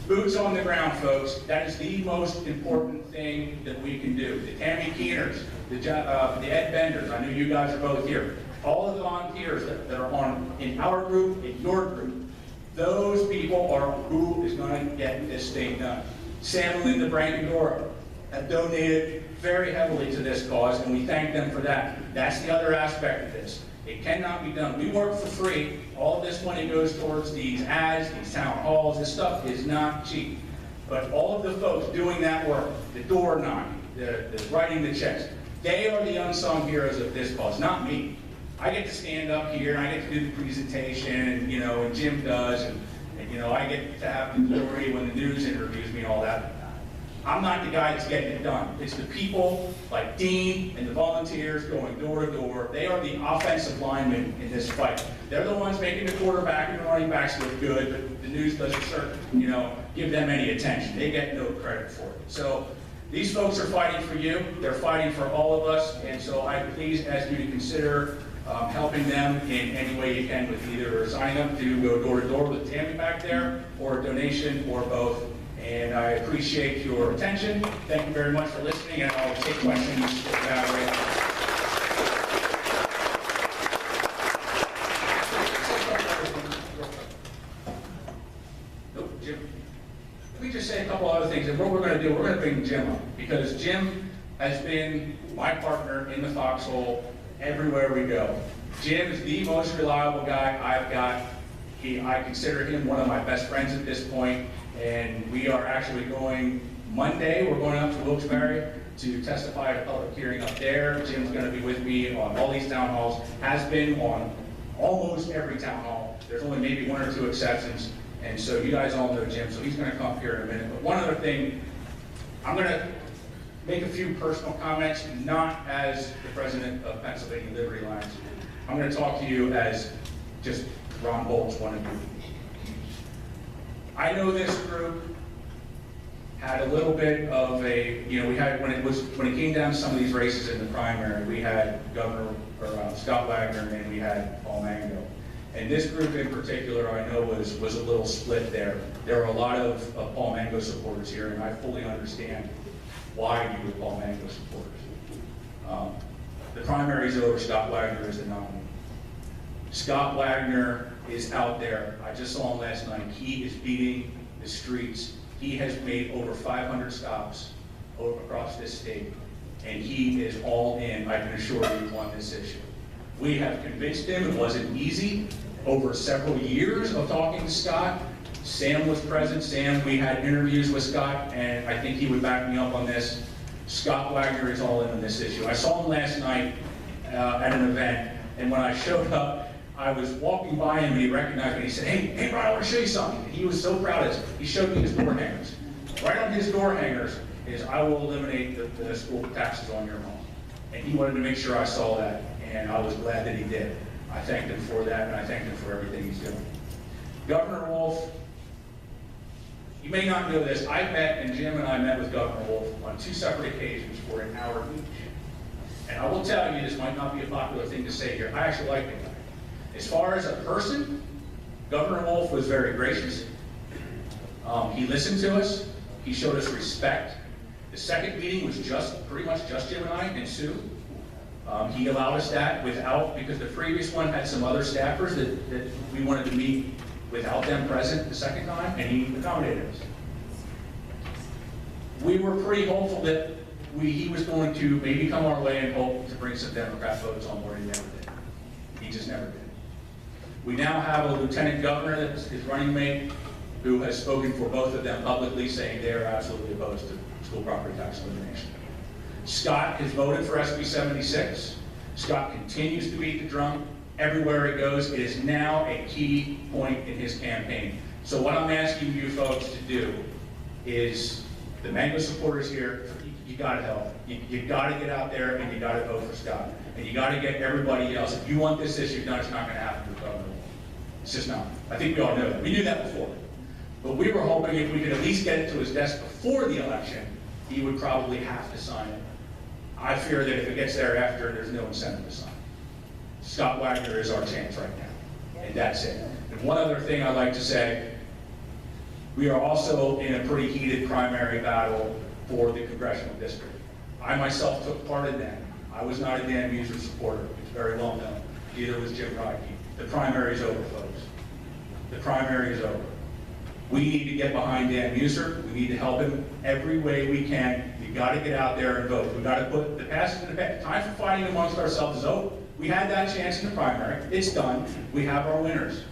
Boots on the ground, folks. That is the most important thing that we can do. The Tammy Keeners, the Ed Benders, I know you guys are both here. All of the volunteers that are in our group, in your group, those people are who is going to get this thing done. Sam and Linda Brandon-Dora have donated very heavily to this cause, and we thank them for that. That's the other aspect of this. It cannot be done. We work for free. All of this money goes towards these ads, these town halls. This stuff is not cheap. But all of the folks doing that work, the door knocking, the writing the checks, they are the unsung heroes of this cause, not me. I get to stand up here, and I get to do the presentation, and, you know, and Jim does, and you know, I get to have the glory when the news interviews me and all that. I'm not the guy that's getting it done. It's the people like Dean and the volunteers going door to door. They are the offensive linemen in this fight. They're the ones making the quarterback and the running backs look good, but the news doesn't give them any attention. They get no credit for it. So these folks are fighting for you. They're fighting for all of us, and so I please ask you to consider helping them in any way you can with either signing up to go door to door with Tammy back there, or a donation, or both. And I appreciate your attention. Thank you very much for listening, and I'll take questions if you have right now. Nope, Jim. Let me just say a couple other things. And what we're going to do, we're going to bring Jim up, because Jim has been my partner in the foxhole everywhere we go. Jim is the most reliable guy I've got. I consider him one of my best friends at this point, and we are actually going Monday. We're going up to Wilkes-Barre to testify at a public hearing up there. Jim's going to be with me on all these town halls, has been on almost every town hall. There's only maybe one or two exceptions, and so you guys all know Jim, so he's going to come up here in a minute. But one other thing, I'm going to make a few personal comments, not as the president of Pennsylvania Liberty Alliance. I'm going to talk to you as just Ron Boltz, one of you. I know this group had a little bit of a, we had, when it came down to some of these races in the primary, we had Scott Wagner and we had Paul Mango. And this group in particular, I know was a little split there. There are a lot of Paul Mango supporters here, and I fully understand why you were Paul Mango supporters. The primary's over, Scott Wagner is the nominee. Scott Wagner is out there. I just saw him last night. He is beating the streets. He has made over 500 stops across this state, and he is all in, I can assure you, on this issue. We have convinced him. It wasn't easy. Over several years of talking to Scott, Sam was present. Sam, we had interviews with Scott, and I think he would back me up on this. Scott Wagner is all in on this issue. I saw him last night at an event, and when I showed up, I was walking by him, and he recognized me. He said, hey, Brian, I want to show you something. And he was so proud of it. He showed me his door hangers. Right on his door hangers is, I will eliminate the school taxes on your home. And he wanted to make sure I saw that, and I was glad that he did. I thanked him for that, and I thanked him for everything he's doing. Governor Wolf, you may not know this, and Jim and I met with Governor Wolf on 2 separate occasions for an hour each. And I will tell you, this might not be a popular thing to say here, I actually like the guy. As far as a person, Governor Wolf was very gracious. He listened to us. He showed us respect. The second meeting was pretty much just Jim and I and Sue. He allowed us that because the previous one had some other staffers that we wanted to meet without them present the second time, and he accommodated us. We were pretty hopeful that he was going to maybe come our way and hope to bring some Democrat votes on board. He never did. He just never did. We now have a lieutenant governor that's his running mate who has spoken for both of them publicly, saying they are absolutely opposed to school property tax elimination. Scott has voted for SB 76. Scott continues to beat the drum everywhere he goes. It is now a key point in his campaign. So what I'm asking you folks to do is, the Mango supporters here, you gotta help. You gotta get out there and you gotta vote for Scott. And you gotta get everybody else. If you want this issue done, it's not gonna happen with Governor Wolf. It's just not. I think we all know that. We knew that before. But we were hoping if we could at least get it to his desk before the election, he would probably have to sign it. I fear that if it gets there after, there's no incentive to sign it. Scott Wagner is our chance right now. And that's it. And one other thing I'd like to say, We are also in a pretty heated primary battle for the congressional district. I myself took part in that. I was not a Dan Muser supporter. It's very well known. Neither was Jim Rodkey. The primary is over, folks. The primary is over. We need to get behind Dan Muser. We need to help him every way we can. You've got to get out there and vote. We've got to put the past in the past. Time for fighting amongst ourselves is over. We had that chance in the primary. It's done. We have our winners.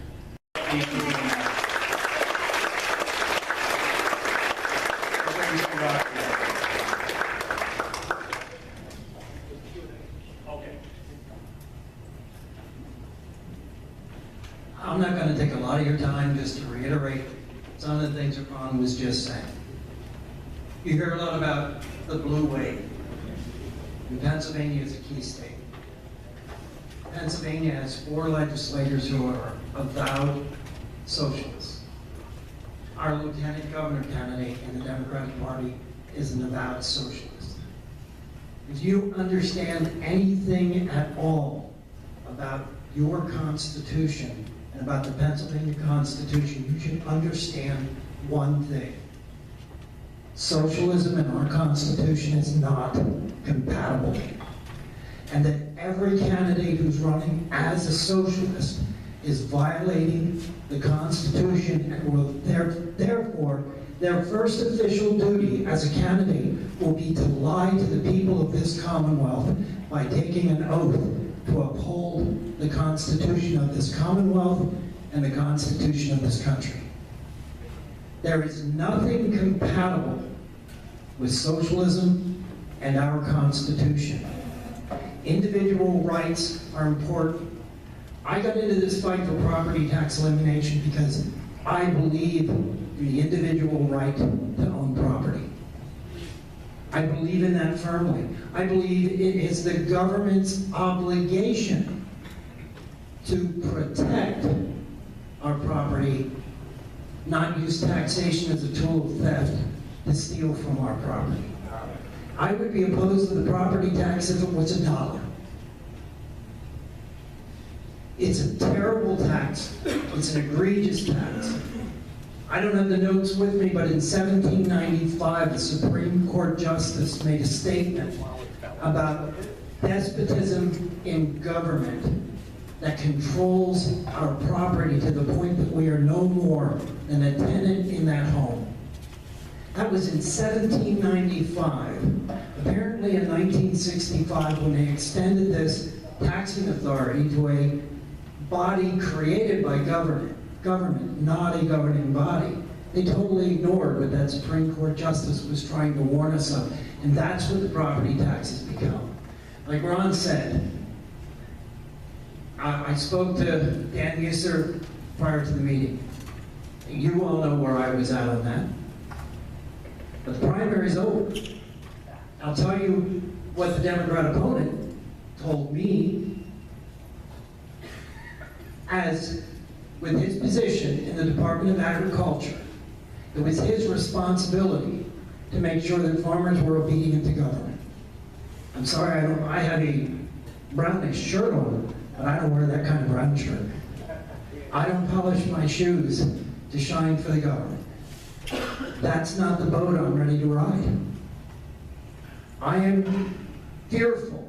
I'm not going to take a lot of your time, just to reiterate some of the things that Ron was just saying. You hear a lot about the blue wave. And Pennsylvania is a key state. Pennsylvania has 4 legislators who are avowed socialists. Our lieutenant governor candidate in the Democratic Party is an avowed socialist. If you understand anything at all about your Constitution and about the Pennsylvania Constitution, you should understand one thing. Socialism and our Constitution is not compatible. And that every candidate who's running as a socialist is violating the Constitution, and will therefore their first official duty as a candidate will be to lie to the people of this Commonwealth by taking an oath to uphold the Constitution of this Commonwealth and the Constitution of this country. There is nothing compatible with socialism and our Constitution. Individual rights are important. I got into this fight for property tax elimination because I believe in the individual right to own property. I believe in that firmly. I believe it is the government's obligation to protect our property, not use taxation as a tool of theft to steal from our property. I would be opposed to the property tax if it was $1. It's a terrible tax. It's an egregious tax. I don't have the notes with me, but in 1795, the Supreme Court Justice made a statement about despotism in government that controls our property to the point that we are no more than a tenant in that home. That was in 1795. Apparently in 1965, when they extended this taxing authority to a body created by government, not a governing body, they totally ignored what that Supreme Court Justice was trying to warn us of. And that's what the property tax has become. Like Ron said, I spoke to Dan Muser prior to the meeting. You all know where I was at on that. But the primary's over. I'll tell you what the Democrat opponent told me, as with his position in the Department of Agriculture, it was his responsibility to make sure that farmers were obedient to government. I'm sorry, I have a brownish shirt on, but I don't wear that kind of brown shirt. I don't polish my shoes to shine for the government. That's not the boat I'm ready to ride. I am fearful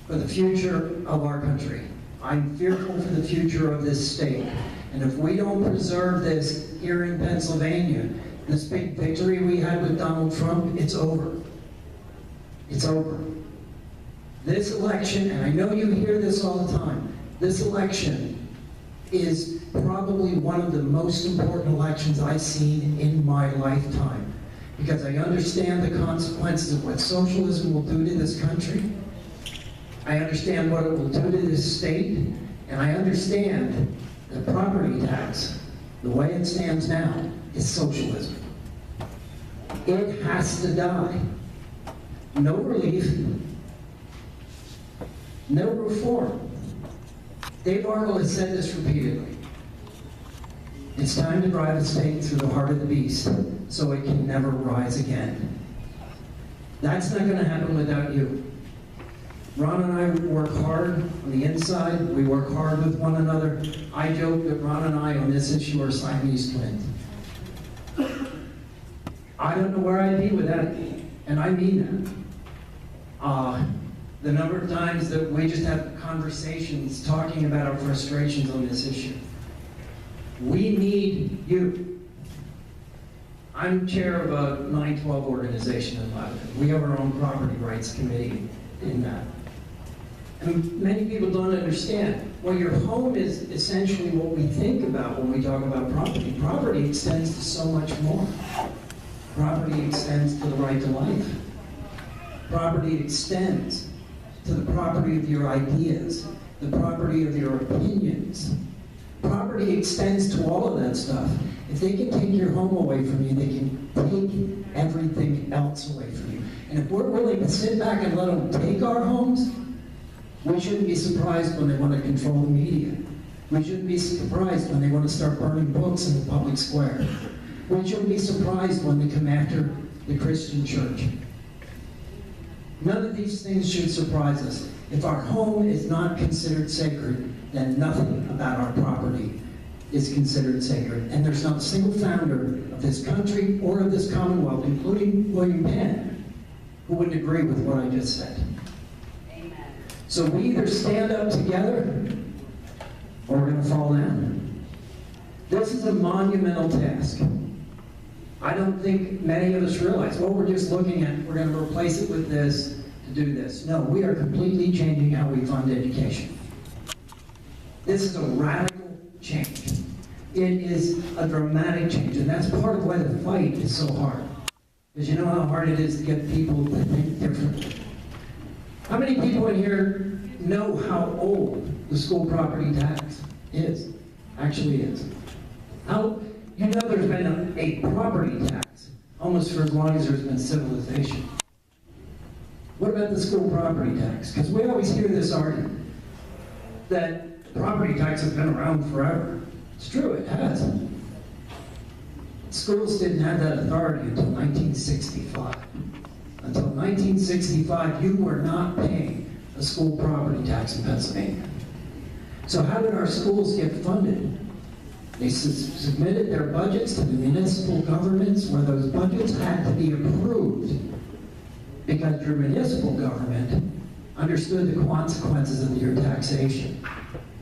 for the future of our country. I'm fearful for the future of this state. And if we don't preserve this here in Pennsylvania, this big victory we had with Donald Trump, it's over. It's over. This election, and I know you hear this all the time, this election is probably one of the most important elections I've seen in my lifetime, because I understand the consequences of what socialism will do to this country. I understand what it will do to this state, and I understand the property tax, the way it stands now, is socialism. It has to die. No relief, no reform. Dave Arnold has said this repeatedly. It's time to drive a stake through the heart of the beast so it can never rise again. That's not going to happen without you. Ron and I work hard on the inside. We work hard with one another. I joke that Ron and I on this issue are Siamese twins. I don't know where I'd be without it, and I mean that. The number of times that we just have conversations talking about our frustrations on this issue. We need you. I'm chair of a 912 organization in Lebanon. We have our own property rights committee in that. And many people don't understand. Well, your home is essentially what we think about when we talk about property. Property extends to so much more. Property extends to the right to life. Property extends to the property of your ideas, the property of your opinions. Property extends to all of that stuff. If they can take your home away from you, they can take everything else away from you. And if we're willing to sit back and let them take our homes, we shouldn't be surprised when they want to control the media. We shouldn't be surprised when they want to start burning books in the public square. We shouldn't be surprised when they come after the Christian church. None of these things should surprise us. If our home is not considered sacred, then nothing about our property is considered sacred. And there's not a single founder of this country or of this Commonwealth, including William Penn, who wouldn't agree with what I just said. Amen. So we either stand up together or we're going to fall down. This is a monumental task. I don't think many of us realize, well, we're just looking at, we're going to replace it with this to do this. No, we are completely changing how we fund education. This is a radical change. It is a dramatic change, and that's part of why the fight is so hard. Because you know how hard it is to get people to think differently. How many people in here know how old the school property tax is? Actually is. How, you know there's been a property tax almost for as long as there's been civilization. What about the school property tax? Because we always hear this argument that property tax has been around forever. It's true, it has. Schools didn't have that authority until 1965. Until 1965, you were not paying a school property tax in Pennsylvania. So how did our schools get funded? They submitted their budgets to the municipal governments, where those budgets had to be approved because your municipal government understood the consequences of your taxation.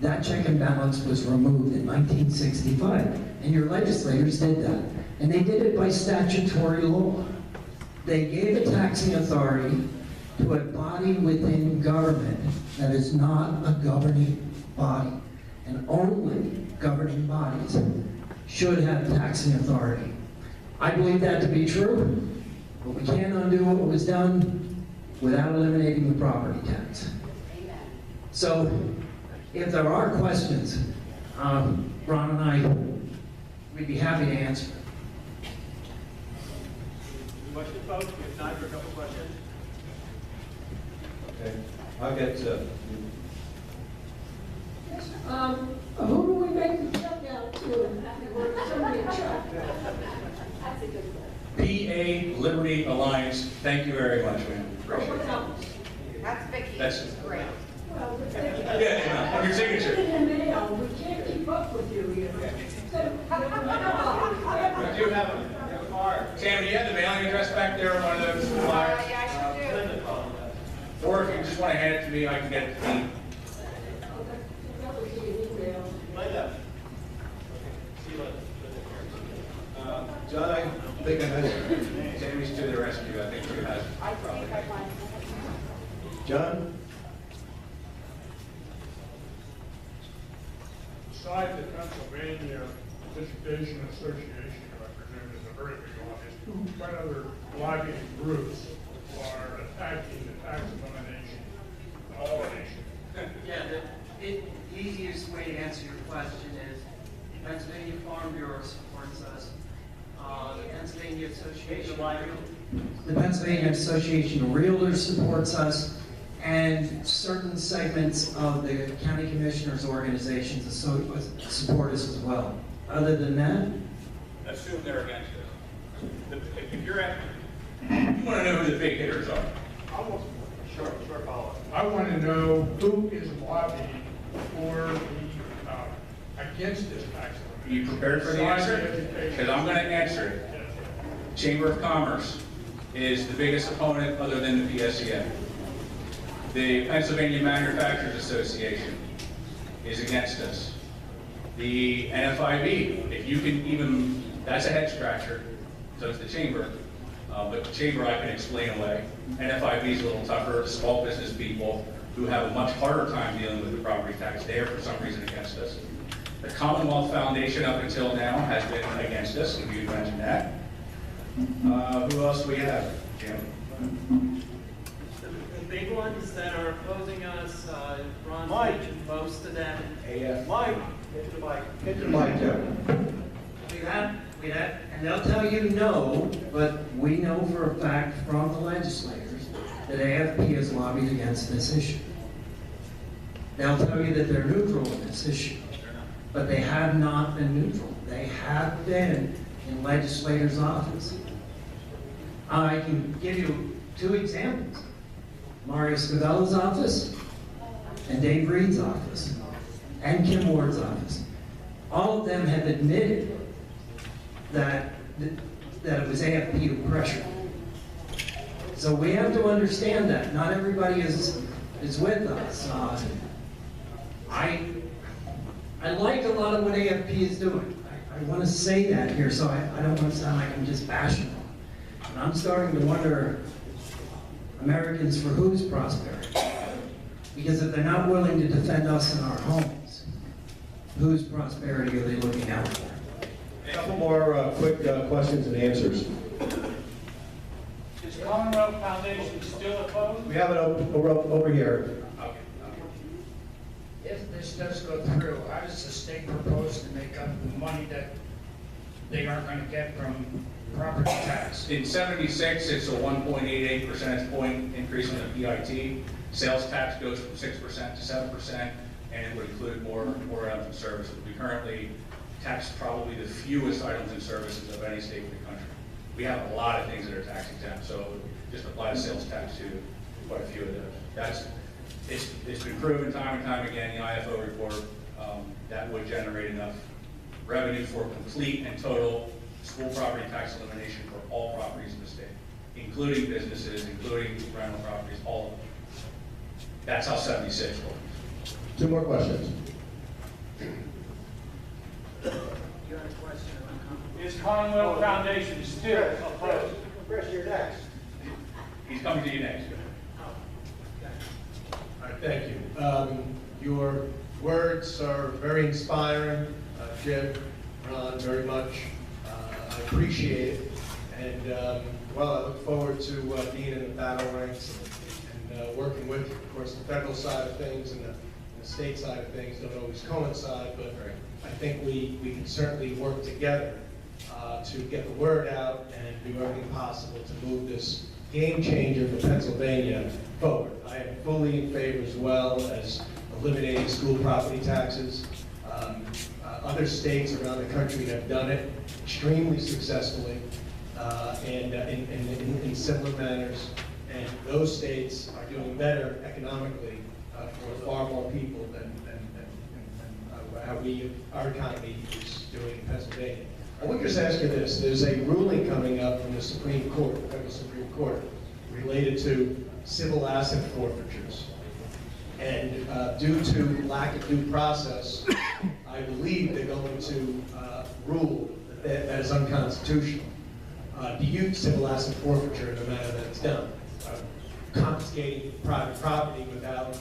That check and balance was removed in 1965, and your legislators did that. And they did it by statutory law. They gave a taxing authority to a body within government that is not a governing body. And only governing bodies should have taxing authority. I believe that to be true, but we can't undo what was done without eliminating the property tax. So, if there are questions, Ron and I, we'd be happy to answer. Question, folks? We have time for a couple questions. Okay, I'll get Who do we make the check out to? Somebody check. That's a good one. PA Liberty Alliance, thank you very much, ma'am. That's Vicki. That's great. Well, yeah, your signature. Put it in the mail. We can't keep up with you here. We do have a card. Sam, do you have the mailing address back there on one of those flyers? Yeah, I sure do. Or if you just want to hand it to me, I can get it to me. Linda. John, I think I had Sammy's to the rescue, I think he has. I think I want. John? Besides the Pennsylvania Education Association, I presume is a very big lobbyist, what other lobbying groups are attacking the tax elimination of our nation? Yeah, the easiest way to answer your question is the Pennsylvania Farm Bureau supports us. The Pennsylvania Association of Realtors supports us, and certain segments of the county commissioners' organizations support us as well. Other than that, Assume they're against us. If you're at, you want to know who the big hitters are. Sure, follow. I want to know who is lobbying for the, against this tax elimination. Are you prepared for the answer? Besides the education. Because I'm going to answer it. Chamber of Commerce is the biggest opponent other than the PSEA. The Pennsylvania Manufacturers Association is against us. The NFIB, if you can even, that's a head scratcher, so it's the chamber. But the chamber I can explain away. NFIB is a little tougher. Small business people who have a much harder time dealing with the property tax, they are for some reason against us. The Commonwealth Foundation up until now has been against us, if you mentioned that. Who else do we have, Jim? The big ones that are opposing us, Ron mentioned most of them. Mike, get to the mic. Get to the mic, Jim. We have, and they'll tell you no, but we know for a fact from the legislators that AFP has lobbied against this issue. They'll tell you that they're neutral in this issue, but they have not been neutral. They have been in legislators' office. I can give you two examples. Mario Scavella's office and Dave Reed's office and Kim Ward's office. All of them have admitted that it was AFP who pressured. So we have to understand that not everybody is with us. I like a lot of what AFP is doing. I want to say that here, so I don't want to sound like I'm just bashing them. And I'm starting to wonder, Americans for whose prosperity? Because if they're not willing to defend us in our homes, whose prosperity are they looking out for? A couple more quick questions and answers. Is Commonwealth Foundation still opposed? We have it over here. If this does go through, how does the state propose to make up the money that they aren't going to get from property tax? In 76, it's a 1.88 percentage point increase on the PIT. Sales tax goes from 6% to 7%, and it would include more items and services. We currently tax probably the fewest items and services of any state in the country. We have a lot of things that are tax exempt, so just apply the sales tax to quite a few of those. It's been proven time and time again, the IFO report, that would generate enough revenue for complete and total school property tax elimination for all properties in the state, including businesses, including rental properties, all of them. That's how 76 works. Two more questions. Is Commonwealth Foundation still opposed? Chris, you're next. He's coming to you next. All right, thank you. Your words are very inspiring, Jim, Ron, very much. I appreciate it. And, well, I look forward to being in the battle ranks and working with you. Of course, the federal side of things and the state side of things don't always coincide, but I think we can certainly work together to get the word out and do everything possible to move this game changer for Pennsylvania forward. I am fully in favor as well as eliminating school property taxes. Other states around the country have done it extremely successfully and in similar manners. And those states are doing better economically for far more people than how our economy is doing in Pennsylvania. I would just ask you this. There's a ruling coming up from the Supreme Court, the Federal Supreme Court, related to civil asset forfeitures. And due to lack of due process, I believe they're going to rule that is unconstitutional. Do you civil asset forfeiture in the manner that it's done? Confiscating private property without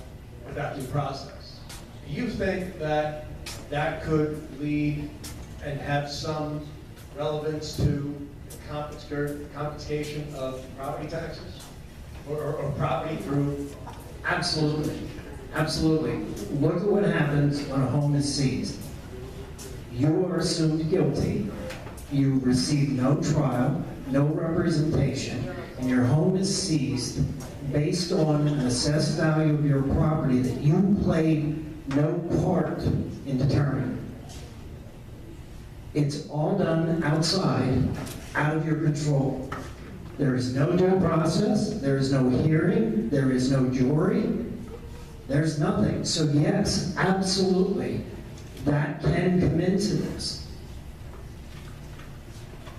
due process. Do you think that that could lead and have some relevance to confiscation of property taxes or property through? Absolutely. Absolutely. Look at what happens when a home is seized. You are assumed guilty. You receive no trial, no representation, and your home is seized based on an assessed value of your property that you played no part in determining. It's all done outside, out of your control. There is no due process, there is no hearing, there is no jury, there's nothing. So yes, absolutely, that can come into this.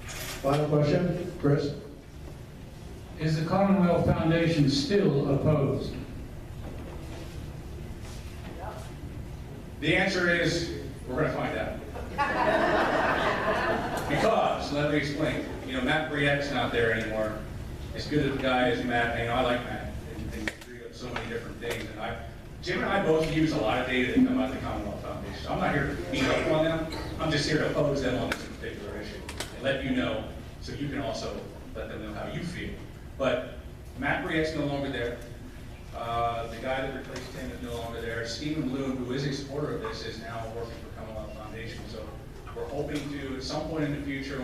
Final question? Chris? Is the Commonwealth Foundation still opposed? The answer is, we're going to find out. Because, let me explain. Matt Briette's not there anymore. As good as the guy as Matt, I like Matt, and agree on so many different things. And Jim and I both use a lot of data that come out of the Commonwealth Foundation. So I'm not here to beat up on them. I'm just here to oppose them on this particular issue and let you know, so you can also let them know how you feel. But Matt Briette's no longer there. The guy that replaced him is no longer there. Stephen Bloom, who is a supporter of this, is now working for Commonwealth Foundation. So we're hoping to, at some point in the future,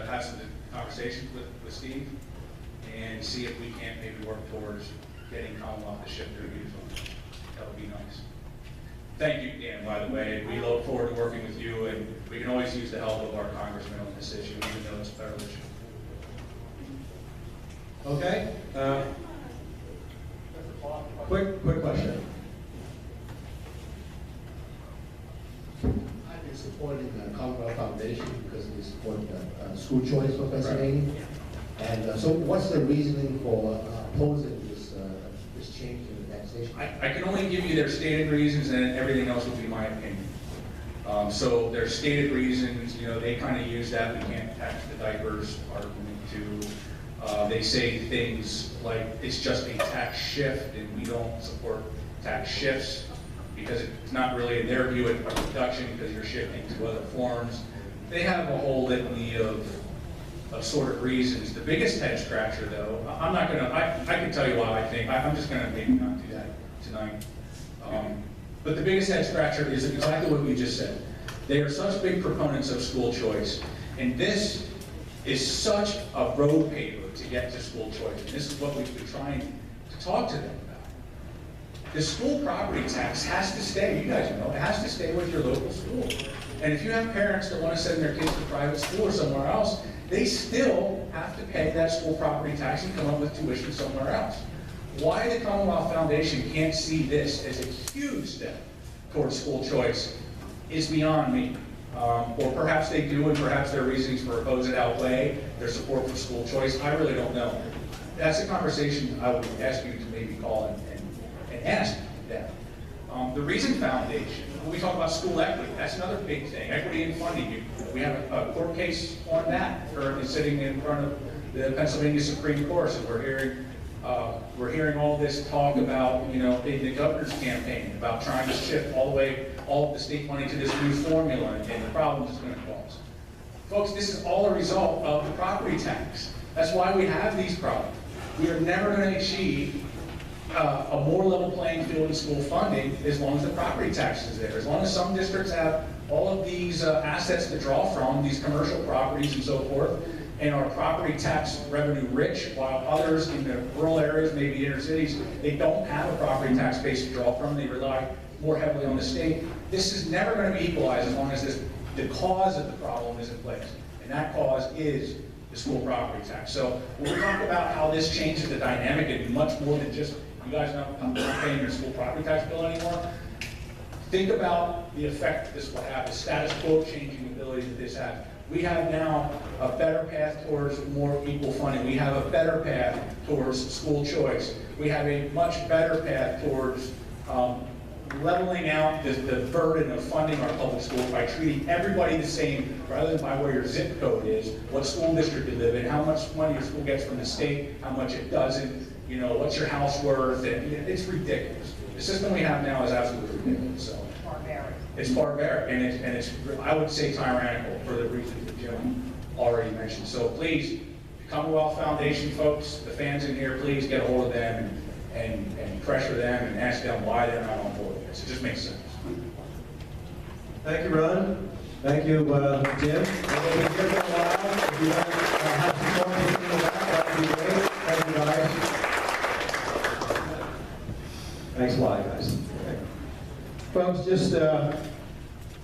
have some conversations with Steve and see if we can't maybe work towards getting Commonwealth to shift their views on it. That would be nice. Thank you, Dan, by the way. We look forward to working with you, and we can always use the help of our congressman on this issue, even though it's a federal issue. Okay. Quick question. I've been supporting the Commonwealth Foundation because we support school choice for Pennsylvania. Right. And so what's the reasoning for opposing this change in the taxation? I can only give you their stated reasons, and everything else will be my opinion. So their stated reasons, they kind of use that we can't tax the diapers argument to. They say things like it's just a tax shift, and we don't support tax shifts because it's not really, in their view, a reduction because you're shifting to other forms. They have a whole litany of sort of reasons. The biggest head scratcher, though, I'm not going to, I can tell you why I think, I'm just going to maybe not do that tonight. But the biggest head scratcher is exactly what you just said. They are such big proponents of school choice, and this is such a road paver to get to school choice. And this is what we've been trying to talk to them about. The school property tax has to stay, you guys know, it has to stay with your local school. And if you have parents that want to send their kids to private school or somewhere else, they still have to pay that school property tax and come up with tuition somewhere else. Why the Commonwealth Foundation can't see this as a huge step towards school choice is beyond me. Or perhaps they do, and perhaps their reasons for opposing outweigh their support for school choice. I really don't know. That's a conversation I would ask you to maybe call and ask them. The Reason Foundation, when we talk about school equity, that's another big thing. Equity in funding. We have a court case on that currently sitting in front of the Pennsylvania Supreme Court. So we're hearing all this talk about, in the governor's campaign about trying to shift all of the state money to this new formula and the problems it's going to cause. Folks, this is all a result of the property tax. That's why we have these problems. We are never going to achieve a more level playing field in school funding as long as the property tax is there. As long as some districts have all of these assets to draw from, these commercial properties and so forth, and are property tax revenue rich, while others in the rural areas, maybe inner cities, they don't have a property tax base to draw from. They rely more heavily on the state. This is never going to be equalized as long as the cause of the problem is in place. And that cause is the school property tax. So when we talk about how this changes the dynamic, it's much more than just, you guys not paying your school property tax bill anymore. Think about the effect this will have, the status quo changing ability that this has. We have now a better path towards more equal funding. We have a better path towards school choice. We have a much better path towards leveling out the burden of funding our public schools by treating everybody the same, rather than by where your zip code is, what school district you live in, how much money your school gets from the state, how much it doesn't, what's your house worth, and it's ridiculous. The system we have now is absolutely ridiculous. So it's barbaric, and it's I would say tyrannical for the reasons that Jim already mentioned. So please, the Commonwealth Foundation folks, the fans in here, please get a hold of them and pressure them and ask them why they're not on board with this. It just makes sense. Thank you, Ron. Thank you, Jim. We'll be here for a while. If you guys have some more in the back, that would be great. Thank you, guys. Thanks a lot, guys. Okay. Folks, just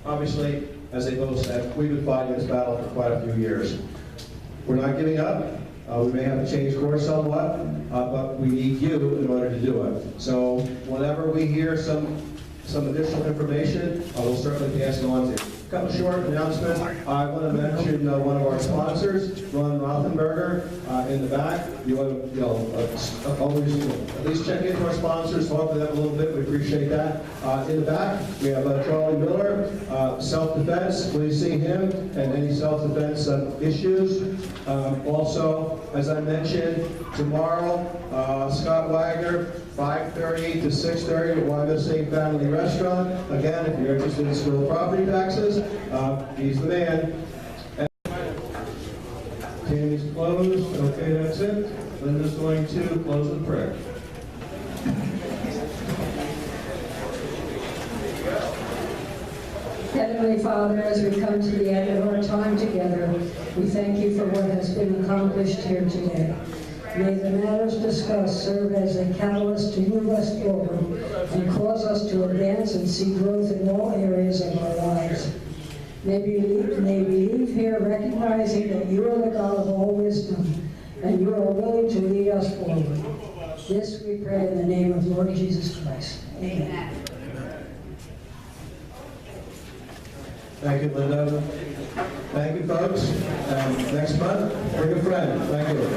obviously, as they both said, we've been fighting this battle for quite a few years. We're not giving up. We may have to change course somewhat, but we need you in order to do it. So whenever we hear some additional information, I will certainly pass it on to you. Couple short announcements. I want to mention one of our sponsors, Ron Rothenberger, in the back. You want to, always at least check into our sponsors, talk to them a little bit. We appreciate that. In the back, we have Charlie Miller, self-defense. Please see him and any self-defense issues. Also, as I mentioned, tomorrow, Scott Wagner, 5:30 to 6:30 at YMSA Family Restaurant. Again, if you're interested in school property taxes, he's the man. And Tammy's closed. Okay, that's it. Linda's going to close with prayer. Heavenly Father, as we come to the end of our time together, we thank you for what has been accomplished here today. May the matters discussed serve as a catalyst to move us forward and cause us to advance and see growth in all areas of our lives. May we leave here recognizing that you are the God of all wisdom and you are willing to lead us forward. This we pray in the name of Lord Jesus Christ. Amen. Thank you, Linda. Thank you, folks. Next month, bring a friend. Thank you.